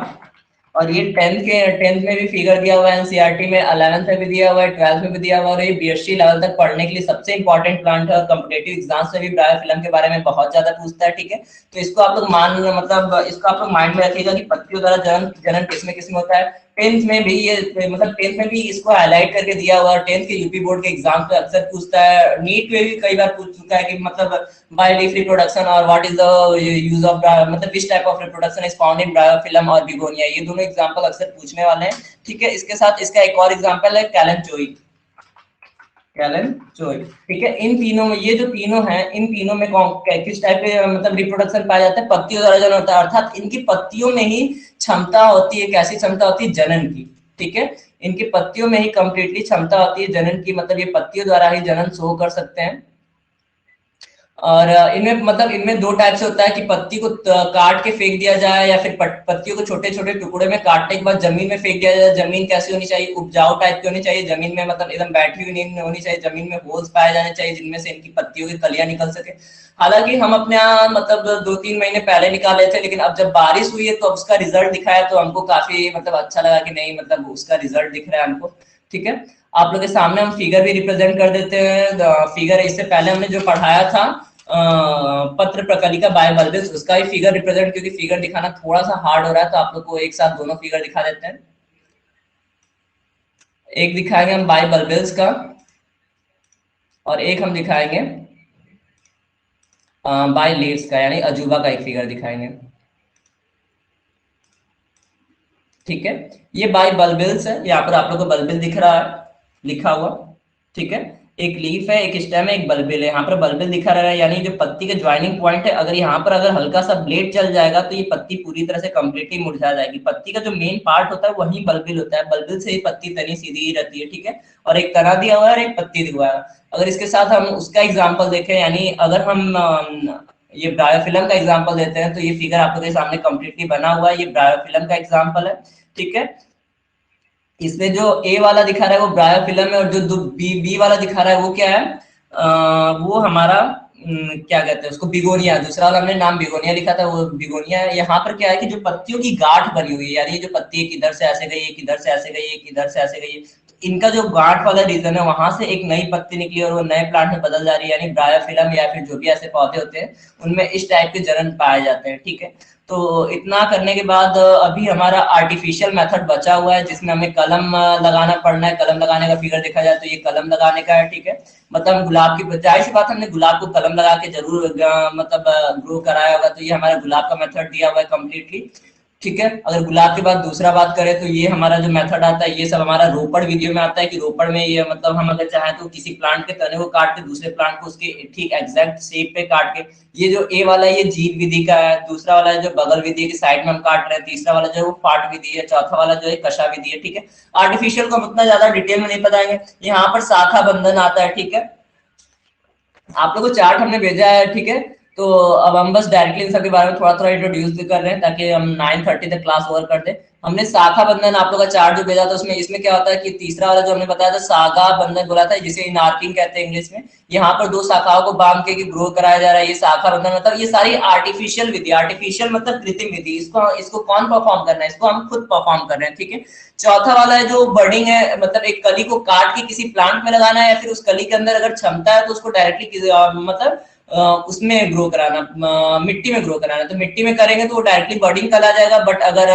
और ये 10th में भी फिगर दिया हुआ है, एनसीईआरटी में 11th में भी दिया हुआ है, 12th में भी दिया हुआ है, और ये बीएससी लेवल तक पढ़ने के लिए सबसे इंपॉर्टेंट प्लांट है और कॉम्पिटिटिव एग्जाम्स में भी ब्रायोफिल्म के बारे में बहुत ज्यादा पूछता है, ठीक है। तो इसको आप लोग मतलब इसको आप लोग माइंड में रखिएगा कि पत्तियों द्वारा जनन किसमें किसमें होता है। 10th में भी ये मतलब 10th में भी इसको हाईलाइट करके दिया हुआ है, 10th के यूपी बोर्ड के एग्जाम पे अक्सर पूछता है, नीट में भी कई बार पूछ चुका है कि मतलब बाय लीफ रिप्रोडक्शन और what is the use of मतलब which type of reproduction is found in Bryophyllum और बिगोनिया, ये दोनों एग्जांपल अक्सर पूछने वाले हैं, ठीक है। इसके साथ इसका एक और एग्जांपल है कैलेंचोई, कैलेंचोई, ठीक है। इन तीनों में, ये जो तीनों हैं, इन तीनों में किस टाइप के मतलब रिप्रोडक्शन पाया जाता है, पत्तियों द्वारा जनन होता है, अर्थात इनकी पत्तियों में ही क्षमता होती है, कैसी क्षमता होती है, जनन की, ठीक है। इनकी पत्तियों में ही कंप्लीटली क्षमता होती है जनन की, मतलब ये पत्तियों द्वारा ही जनन शो कर सकते हैं। और इनमें मतलब इनमें दो टाइप से होता है कि पत्ती को काट के फेंक दिया जाए या फिर पत्तियों को छोटे छोटे टुकड़े में काटने के बाद जमीन में फेंक दिया जाए। जमीन कैसी होनी चाहिए, उपजाऊ टाइप की होनी चाहिए, जमीन में मतलब एकदम बैठी हुई नहीं होनी चाहिए, जमीन में होल्स पाए जाने चाहिए जिनमें से इनकी पत्तियों की कलियां निकल सके। हालांकि हम अपने यहाँ मतलब 2-3 महीने पहले निकाले थे, लेकिन अब जब बारिश हुई है तो अब उसका रिजल्ट दिखाया तो हमको काफी मतलब अच्छा लगा कि नहीं मतलब उसका रिजल्ट दिख रहा है हमको, ठीक है। आप लोग के सामने हम फिगर भी रिप्रेजेंट कर देते हैं। फिगर इससे पहले हमने जो पढ़ाया था पत्र प्रकलिका बाय बल्बिल्स, उसका ही फिगर रिप्रेजेंट, क्योंकि फिगर दिखाना थोड़ा सा हार्ड हो रहा है तो आप लोग को एक साथ दोनों फिगर दिखा देते हैं। एक दिखाएंगे हम बाय बल्बिल्स का और एक हम दिखाएंगे बाय लीव्स का, यानी अजूबा का एक फिगर दिखाएंगे, ठीक है। ये बाय बल्बिल्स है, यहाँ पर आप लोग को बल्बिल दिख रहा है लिखा हुआ, ठीक है। एक लीफ है, एक स्टेम है, एक बल्बिल है, यहाँ पर बल्बिल दिखा रहा है, यानी जो पत्ती का ज्वाइनिंग पॉइंट है, अगर यहाँ पर अगर हल्का सा ब्लेड चल जाएगा तो ये पत्ती पूरी तरह से कंप्लीटली मुरझा जाएगी। पत्ती का जो मेन पार्ट होता है वही बल्बिल होता है, बल्बिल से ही पत्ती तनी सीधी ही रहती है, ठीक है। और एक तना दिया हुआ है और एक पत्ती दिया हुआ है। अगर इसके साथ हम उसका एग्जाम्पल देखें, यानी अगर हम ये ब्रायोफिल्म का एग्जाम्पल देते हैं तो ये फिगर आप लोग के सामने कंप्लीटली बना हुआ है, ये ब्रायोफिल्म का एग्जाम्पल है, ठीक है। इसमें जो ए वाला दिखा रहा है वो ब्रायोफिल्म है, और जो बी वाला दिखा रहा है वो क्या है, वो हमारा क्या कहते हैं उसको, बिगोनिया। दूसरा वाला हमने नाम बिगोनिया लिखा था, वो बिगोनिया है। यहाँ पर क्या है कि जो पत्तियों की गांठ बनी हुई है, यानी ये जो पत्ती एक इधर से ऐसे गई, एक इधर से ऐसे गई, एक इधर से ऐसे गई, तो इनका जो गांठ वाला रीजन है वहां से एक नई पत्ती निकली और वो नए प्लांट में बदल जा रही है, यानी ब्रायोफिल्म या फिर जो भी ऐसे पौधे होते हैं उनमें इस टाइप के जनन पाए जाते हैं, ठीक है। तो इतना करने के बाद अभी हमारा आर्टिफिशियल मेथड बचा हुआ है जिसमें हमें कलम लगाना पड़ना है। कलम लगाने का फिगर देखा जाए तो ये कलम लगाने का है, ठीक है। मतलब गुलाब की, जाहिर सी बात हमने गुलाब को कलम लगा के जरूर मतलब ग्रो कराया होगा, तो ये हमारा गुलाब का मेथड दिया हुआ है कम्प्लीटली। ठीक है। अगर गुलाब के बाद दूसरा बात करें तो ये हमारा जो मेथड आता है, ये सब हमारा रोपड़ वीडियो में आता है कि रोपड़ में ये मतलब हम अगर चाहें तो किसी प्लांट के तने को काट के दूसरे प्लांट को उसके ठीक एग्जैक्ट शेप पे काट के, ये जो ए वाला ये जीव विधि का है, दूसरा वाला है जो बगल विधि के साइड में हम काट रहे हैं, तीसरा वाला जो है वो फाट विधि है, चौथा वाला जो है कशा विधि है, ठीक है। आर्टिफिशियल को हम उतना ज्यादा डिटेल में नहीं बताएंगे। यहाँ पर शाखा बंधन आता है, ठीक है। आप लोगों को चार्ट हमने भेजा है, ठीक है। तो अब हम बस डायरेक्टली इन सबके बारे में थोड़ा थोड़ा इंट्रोड्यूस भी कर रहे हैं ताकि हम 9:30 तक क्लास ओवर कर दे। हमने शाखा बंधन आप लोग का चार्ट जो भेजा था उसमें इसमें क्या होता है कि तीसरा वाला जो हमने बताया था सागा बंधन बोला था, जिसे इनार्किंग कहते हैं इंग्लिश में। यहाँ पर दो शाखाओं को बांध के ग्रो कराया जा रहा है, ये शाखा बंधन मतलब ये सारी आर्टिफिशियल विधि, आर्टिफिशियल मतलब कृत्रिम विधि। इसको कौन परफॉर्म करना है, इसको हम खुद परफॉर्म कर रहे हैं, ठीक है। चौथा वाला है जो बर्डिंग है, मतलब एक कली को काट के किसी प्लांट में लगाना है या फिर उस कली के अंदर अगर क्षमता है तो उसको डायरेक्टली मतलब उसमें ग्रो कराना, मिट्टी में ग्रो कराना। तो मिट्टी में करेंगे तो वो डायरेक्टली बर्डिंग कला जाएगा। बट अगर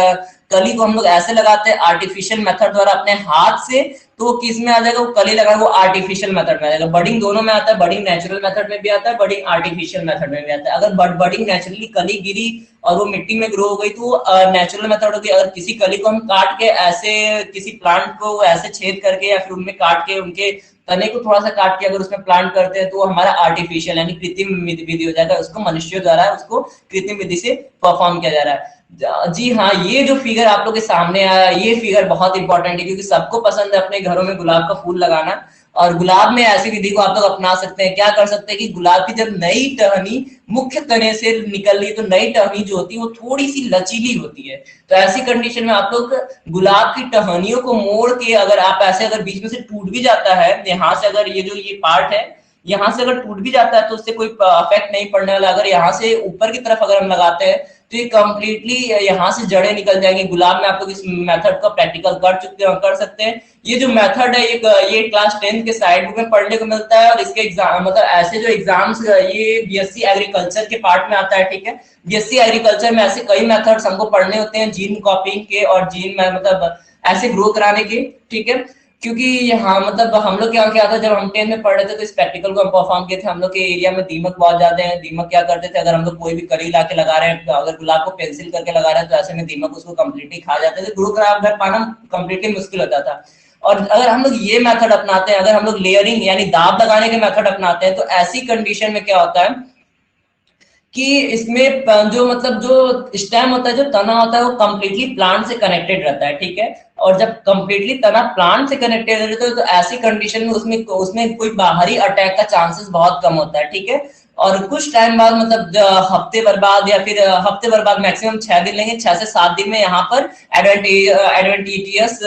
कली को हम लोग ऐसे लगाते हैं आर्टिफिशियल मेथड द्वारा अपने हाथ से, तो वो किस में आ जाएगा, वो कली लगा वो आर्टिफिशियल मेथड में आ जाएगा। बर्डिंग दोनों में आता है, बर्डिंग नेचुरल मेथड में भी आता है, बर्डिंग आर्टिफिशियल मेथड में भी आता है। अगर बर्डिंग नेचुरली कली गिरी और वो मिट्टी में ग्रो हो गई तो नेचुरल मेथड होगी। अगर किसी कली को हम काट के ऐसे किसी प्लांट को ऐसे छेद करके या फिर उनमें काट के उनके तने को थोड़ा सा काट के अगर उसमें प्लांट करते हैं तो वो हमारा आर्टिफिशियल यानी कृत्रिम विधि हो जाएगा। उसको मनुष्यों द्वारा उसको कृत्रिम विधि से परफॉर्म किया जा रहा है। जी हाँ, ये जो फिगर आप लोग के सामने आया, ये फिगर बहुत इंपॉर्टेंट है क्योंकि सबको पसंद है अपने घरों में गुलाब का फूल लगाना। और गुलाब में ऐसी विधि को आप लोग अपना सकते हैं। क्या कर सकते हैं कि गुलाब की जब नई टहनी मुख्य तने से निकल रही, तो नई टहनी जो होती है वो थोड़ी सी लचीली होती है। तो ऐसी कंडीशन में आप लोग गुलाब की टहनियों को मोड़ के अगर आप ऐसे अगर बीच में से टूट भी जाता है, यहाँ से अगर ये जो ये पार्ट है यहाँ से अगर टूट भी जाता है तो उससे कोई इफेक्ट नहीं पड़ने वाला। अगर यहाँ से ऊपर की तरफ अगर हम लगाते हैं तो ये कंप्लीटली यहाँ से जड़ें निकल जाएंगी। गुलाब में आप लोग इस मेथड का प्रैक्टिकल कर सकते हैं। ये जो मेथड है ये क्लास 10 के साइड बुक में पढ़ने को मिलता है और इसके एग्जाम मतलब ऐसे जो एग्जाम्स ये बीएससी एग्रीकल्चर के पार्ट में आता है, ठीक है। बीएससी एग्रीकल्चर में ऐसे कई मेथड्स हमको पढ़ने होते हैं, जीन कॉपिंग के और जीन मतलब ऐसे ग्रो कराने के, ठीक है। क्योंकि यहाँ मतलब हम लोग क्या था जब हम 10 में पढ़ रहे थे तो इस प्रैक्टिकल को हम परफॉर्म किए थे। हम लोग के एरिया में दीमक बहुत ज्यादा है। दीमक क्या करते थे, अगर हम लोग कोई भी कली ला के लगा रहे हैं, अगर गुलाब को पेंसिल करके लगा रहे हैं तो ऐसे में दीमक उसको कंप्लीटली खा जाते थे। ग्रो कर पाना कंप्लीटली मुश्किल होता था। और अगर हम लोग ये मेथड अपनाते हैं, अगर हम लोग लेयरिंग यानी दाब लगाने के मेथड अपनाते हैं, तो ऐसी कंडीशन में क्या होता है कि इसमें जो मतलब जो स्टेम होता है, जो तना होता है, वो कंप्लीटली प्लांट से कनेक्टेड रहता है, ठीक है। और जब कंप्लीटली तना प्लांट से कनेक्टेड रहता है तो ऐसी कंडीशन में उसमें कोई बाहरी अटैक का चांसेस बहुत कम होता है, ठीक है। और कुछ टाइम बाद मतलब हफ्ते भर बाद या फिर हफ्ते भर बाद मैक्सिमम 6 दिन लेंगे, 6 से 7 दिन में यहाँ पर एडवेंटिशियस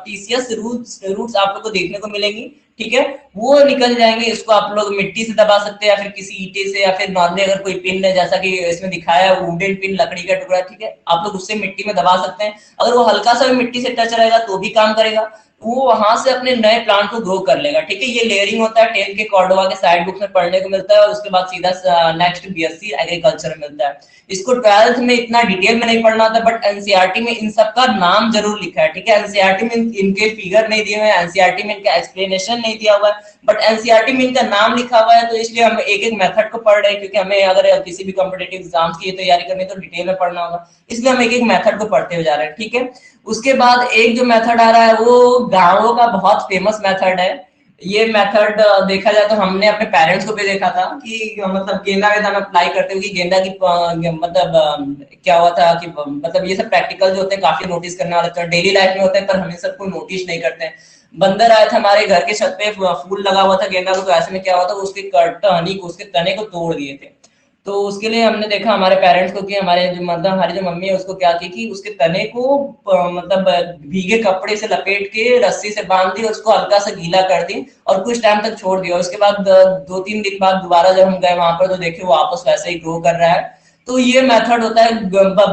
टीसीएस रूट्स आप लोग को देखने को मिलेंगी, ठीक है। वो निकल जाएंगे। इसको आप लोग मिट्टी से दबा सकते हैं या फिर किसी ईटे से या फिर नॉर्मली अगर कोई पिन है जैसा कि इसमें दिखाया है वुडन पिन, लकड़ी का टुकड़ा, ठीक है, आप लोग उससे मिट्टी में दबा सकते हैं। अगर वो हल्का सा भी मिट्टी से टच रहेगा तो भी काम करेगा, वो वहां से अपने नए प्लांट को ग्रो कर लेगा, ठीक है। ये लेयरिंग होता है 10 के कॉर्डोवा के साइड बुक में पढ़ने को मिलता है और उसके बाद सीधा नेक्स्ट बीएससी एग्रीकल्चर में मिलता है। इसको 12th में इतना डिटेल में नहीं पढ़ना होता, बट एनसीईआरटी में इन सब का नाम जरूर लिखा है, ठीक है। एनसीईआरटी में इनके फिगर नहीं दिए हुए हैं, एनसीईआरटी में इनका एक्सप्लेनेशन नहीं दिया हुआ है, बट एनसीईआरटी में इनका नाम लिखा हुआ है। तो इसलिए हम एक एक मेथड को पढ़ रहे हैं क्योंकि हमें अगर किसी भी कॉम्पिटिटिव एग्जाम्स की तैयारी करनी है तो डिटेल में पढ़ना होगा, इसलिए हम एक एक मेथड को पढ़ते हुए जा रहे हैं, ठीक है। उसके बाद एक जो मेथड आ रहा है वो गाँवों का बहुत फेमस मेथड है। ये मेथड देखा जाए तो हमने अपने पेरेंट्स को भी देखा था कि मतलब गेंदा वेदा में अप्लाई करते हुए गेंदा की मतलब क्या हुआ था कि मतलब ये सब प्रैक्टिकल जो होते हैं काफी नोटिस करने वाले होते हैं, डेली लाइफ में होते हैं, पर हम सबको नोटिस नहीं करते हैं। बंदर आए थे हमारे घर के छत पे, फूल लगा हुआ था गेंदा को, तो ऐसे में क्या हुआ था उसके टहनी को उसके तने को तोड़ दिए थे। तो उसके लिए हमने देखा हमारे पेरेंट्स को कि हमारे जो मतलब हमारी जो मम्मी है उसको क्या की कि उसके तने को मतलब भीगे कपड़े से लपेट के रस्सी से बांध दी और उसको हल्का सा गीला कर दी और कुछ टाइम तक छोड़ दिया। उसके बाद 2-3 दिन बाद दोबारा जब हम गए वहां पर तो देखे वो वापस वैसे ही ग्रो कर रहा है। तो ये मेथड होता है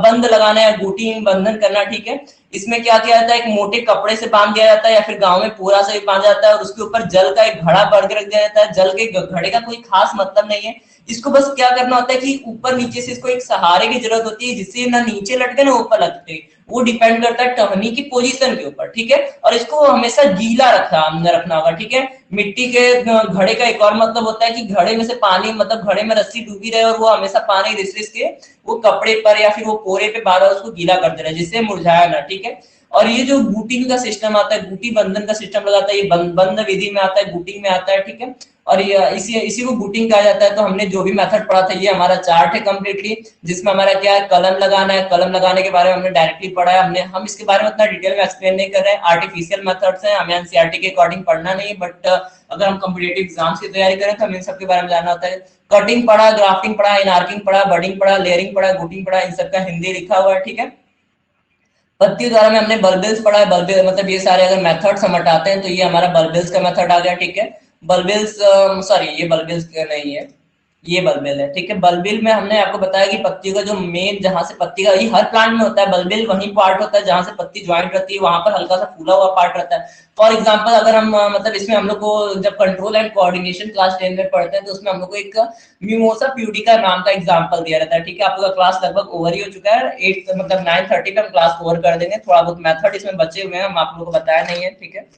बंद लगाना या गुटी बंधन करना, ठीक है। इसमें क्या किया जाता है, एक मोटे कपड़े से बांध दिया जाता है या फिर गांव में पूरा से बांधा जाता है और उसके ऊपर जल का एक घड़ा भर के रख दिया जाता है। जल के घड़े का कोई खास मतलब नहीं है, इसको बस क्या करना होता है कि ऊपर नीचे से इसको एक सहारे की जरूरत होती है, जिससे ना नीचे लटके ना ऊपर लटके, वो डिपेंड करता है टहनी की पोजीशन के ऊपर, ठीक है। और इसको हमेशा गीला रखना होगा, ठीक है। मिट्टी के घड़े का एक और मतलब होता है कि घड़े में से पानी, मतलब घड़े में रस्सी डूबी रहे और वो हमेशा पानी रिस रिस के वो कपड़े पर या फिर वो पोरे पे बार बार उसको गीला करते रहे, जिससे मुरझाया ना, ठीक है। और ये जो बूटिंग का सिस्टम आता है, बूटी बंधन का सिस्टम लगाता है, ये बंद विधि में आता है, बूटिंग में आता है, ठीक है। और ये इसी को बूटिंग कहा जाता है। तो हमने जो भी मेथड पढ़ा था, ये हमारा चार्ट है कंप्लीटली, जिसमें हमारा क्या है, कलम लगाना है। कलम लगाने के बारे में हमने डायरेक्टली पढ़ा है। हम इसके बारे में उतना डिटेल में एक्सप्लेन नहीं कर रहे हैं, आर्टिफिशियल मेथड्स हैं, हमें एनसीईआरटी के अकॉर्डिंग पढ़ना नहीं है, बट अगर हम कॉम्पिटिटिव एग्जाम्स की तैयारी करें तो हमें इन सब के बारे में जानना होता है। कटिंग पढ़ा, ग्राफ्टिंग पढ़ा, इनआर्किंग पढ़ा, बडिंग पढ़ा, लेयरिंग पढ़ा, गुटिंग पढ़ा, इन सब का हिंदी लिखा हुआ है, ठीक है। पत्ती द्वारा में हमने बल्बिल्स पढ़ा है। बल्बिल मतलब ये सारे अगर मेथड्स हम हटाते हैं तो ये हमारा बल्बिल्स का मेथड आ गया, ठीक है। बल्बिल्स सॉरी, ये बल्बिल्स नहीं है, ये बल्बिल है, ठीक है। बल्बिल में हमने आपको बताया कि पत्ती का जो मेन, जहां से पत्ती का, ये हर प्लांट में होता है, बल्बिल वही पार्ट होता है जहां से पत्ती ज्वाइंट रहती है, वहां पर हल्का सा फूला हुआ पार्ट रहता है। फॉर एग्जांपल अगर हम मतलब इसमें हम लोग को जब कंट्रोल एंड कोऑर्डिनेशन क्लास 10 में पढ़ते हैं तो उसमें हम लोग को एक मिमोसा प्यूडिका नाम का एग्जांपल दिया रहता है, ठीक है। आप लोग का क्लास लगभग ओवर ही हो चुका है, 8 मतलब 9:30 पे हम क्लास ओवर कर देंगे। थोड़ा बहुत मेथड इसमें बचे हुए हैं, हम आप लोगों को बताया नहीं है, ठीक है।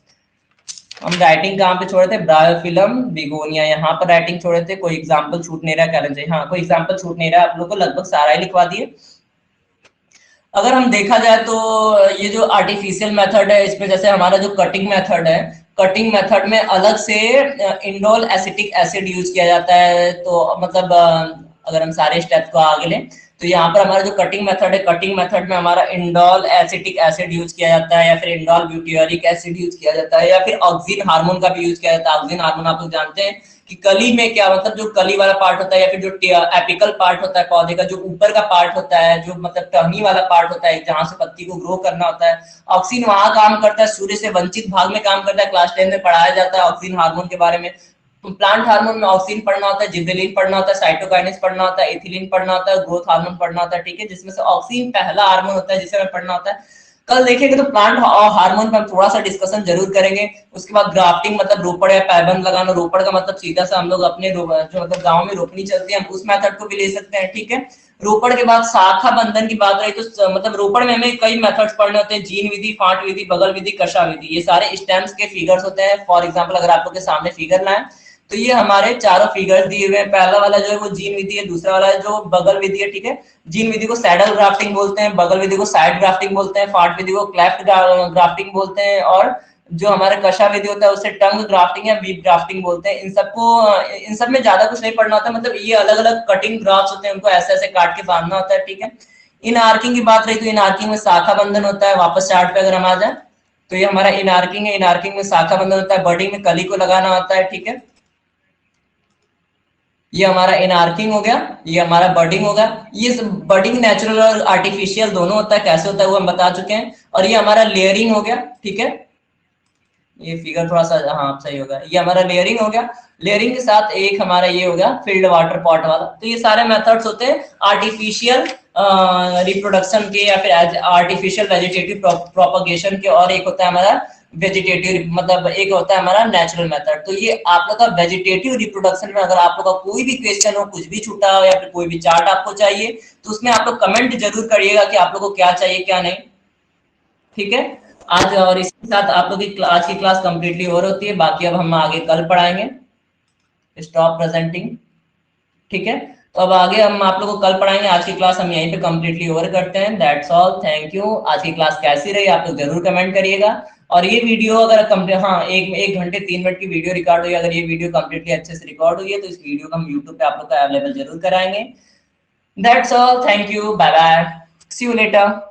हम राइटिंग कहाँ पे छोड़े थे, ब्रायोफिलम बिगोनिया, यहाँ पर राइटिंग छोड़े थे। कोई एग्जांपल छूट नहीं रहा, कहना चाहिए, हाँ कोई एग्जांपल छूट नहीं रहा, आप लोग को लगभग सारा ही लिखवा दिए। अगर हम देखा जाए तो ये जो आर्टिफिशियल मेथड है, इसमें जैसे हमारा जो कटिंग मेथड है, कटिंग मेथड में अलग से इंडोल एसिटिक एसिड यूज किया जाता है। तो मतलब अगर हम सारे स्टेप्स को आगे लें तो यहाँ पर हमारा जो कटिंग मेथड है, कटिंग मेथड में हमारा इंडोल एसिटिक एसिड यूज किया जाता है, या फिर इंडोल ब्यूटियोरिक एसिड यूज किया जाता है, या फिर ऑक्सिन हार्मोन का भी यूज किया जाता है। ऑक्सिन हार्मोन आप लोग जानते हैं कि कली में क्या, मतलब जो कली वाला पार्ट होता है, या फिर जो एपिकल पार्ट होता है पौधे का, जो ऊपर का पार्ट होता है, जो मतलब टहनी वाला पार्ट होता है, जहां से पत्ती को ग्रो करना होता है, ऑक्सिन वहां काम करता है, सूर्य से वंचित भाग में काम करता है। क्लास 10 में पढ़ाया जाता है ऑक्सिन हार्मोन के बारे में। प्लांट हार्मोन में ऑक्सिन पढ़ना होता है, जिबरेलिन पढ़ना होता है, साइटोकाइनेस पढ़ना होता है, एथिलीन पढ़ना होता है, ग्रोथ हार्मोन पढ़ना होता है, ठीक है। जिसमें से ऑक्सिन पहला हार्मोन होता है जिसे हमें पढ़ना होता है। कल देखेंगे तो प्लांट हार्मोन पर हम थोड़ा सा डिस्कशन जरूर करेंगे। उसके बाद ग्राफ्टिंग मतलब रोपड़ या पैबंद लगाना, रोपड़ का मतलब सीधा सा हम लोग अपने जो मतलब गांव में रोपनी चलती है, हम उस मेथड को भी ले सकते हैं, ठीक है। रोपड़ के बाद शाखा बंधन की बात रही तो मतलब रोपड़ में हमें कई मेथड्स पढ़ने होते हैं, जीन विधि, फांट विधि, बगल विधि, कशा विधि, ये सारे स्टेम्स के फिगर्स होते हैं। फॉर एग्जाम्पल अगर आप लोग के सामने फिगर लाएं तो ये हमारे चारों फिगर्स दिए हुए हैं। पहला वाला जो है वो जीन विधि है, दूसरा वाला जो बगल विधि है, ठीक है। जीन विधि को सैडल ग्राफ्टिंग बोलते हैं, बगल विधि को साइड ग्राफ्टिंग बोलते हैं, फाट विधि को क्लेफ्ट ग्राफ्टिंग बोलते हैं, और जो हमारे कशा विधि होता है उसे टंग ग्राफ्टिंग या वीप ग्राफ्टिंग बोलते हैं। इन सब में ज्यादा कुछ नहीं पढ़ना होता, मतलब ये अलग अलग कटिंग ग्राफ्स होते हैं, उनको ऐसे ऐसे काट के बांधना होता है, ठीक है। इन आर्किंग की बात रही तो इन आर्किंग में शाखा बंधन होता है। वापस चार्ट पे अगर हम आ जाए तो ये हमारा इन आर्किंग है, इन आर्किंग में शाखा बंधन होता है। बडिंग में कली को लगाना होता है, ठीक है। ये हमारा इनआर्किंग हो गया, ये हमारा बडिंग होगा। ये बडिंग नेचुरल और आर्टिफिशियल दोनों होता है, कैसे होता है वो हम बता चुके हैं। और ये हमारा लेयरिंग हो गया, ठीक है। ये फिगर थोड़ा सा हाँ सही होगा, ये हमारा लेयरिंग हो गया। लेयरिंग के साथ एक हमारा ये हो गया फील्ड वाटर पॉट वाला। तो ये सारे मेथड्स होते हैं आर्टिफिशियल रिप्रोडक्शन के, या फिर आर्टिफिशियल वेजिटेटिव प्रोपगेशन के, और एक होता है हमारा वेजिटेटिव, मतलब एक होता है हमारा नेचुरल मेथड। तो ये आप लोग का वेजिटेटिव रिप्रोडक्शन में अगर आप लोग का कोई भी क्वेश्चन हो, कुछ भी छूटा हो, या फिर कोई भी चार्ट आपको चाहिए तो उसमें आप लोग कमेंट जरूर करिएगा कि आप लोग को क्या चाहिए क्या नहीं, ठीक है। आज और इसके साथ आप लोग की आज की क्लास कंप्लीटली ओवर होती है। बाकी अब हम आगे कल पढ़ाएंगे। स्टॉप प्रेजेंटिंग, ठीक है। तो अब आगे हम आप लोगों को कल पढ़ाएंगे। आज की क्लास हम यहीं पे कंप्लीटली ओवर करते हैं। That's all, thank you. आज की क्लास कैसी रही आप लोग जरूर कमेंट करिएगा। और ये वीडियो अगर कंप्लीट, हाँ 1 घंटे 3 मिनट की वीडियो रिकॉर्ड हुई, अगर ये वीडियो कंप्लीटली अच्छे से रिकॉर्ड हुई है तो इस वीडियो को हम यूट्यूब पे आप लोग को अवेलेबल जरूर कराएंगे। That's all, thank you, bye bye, see you letter.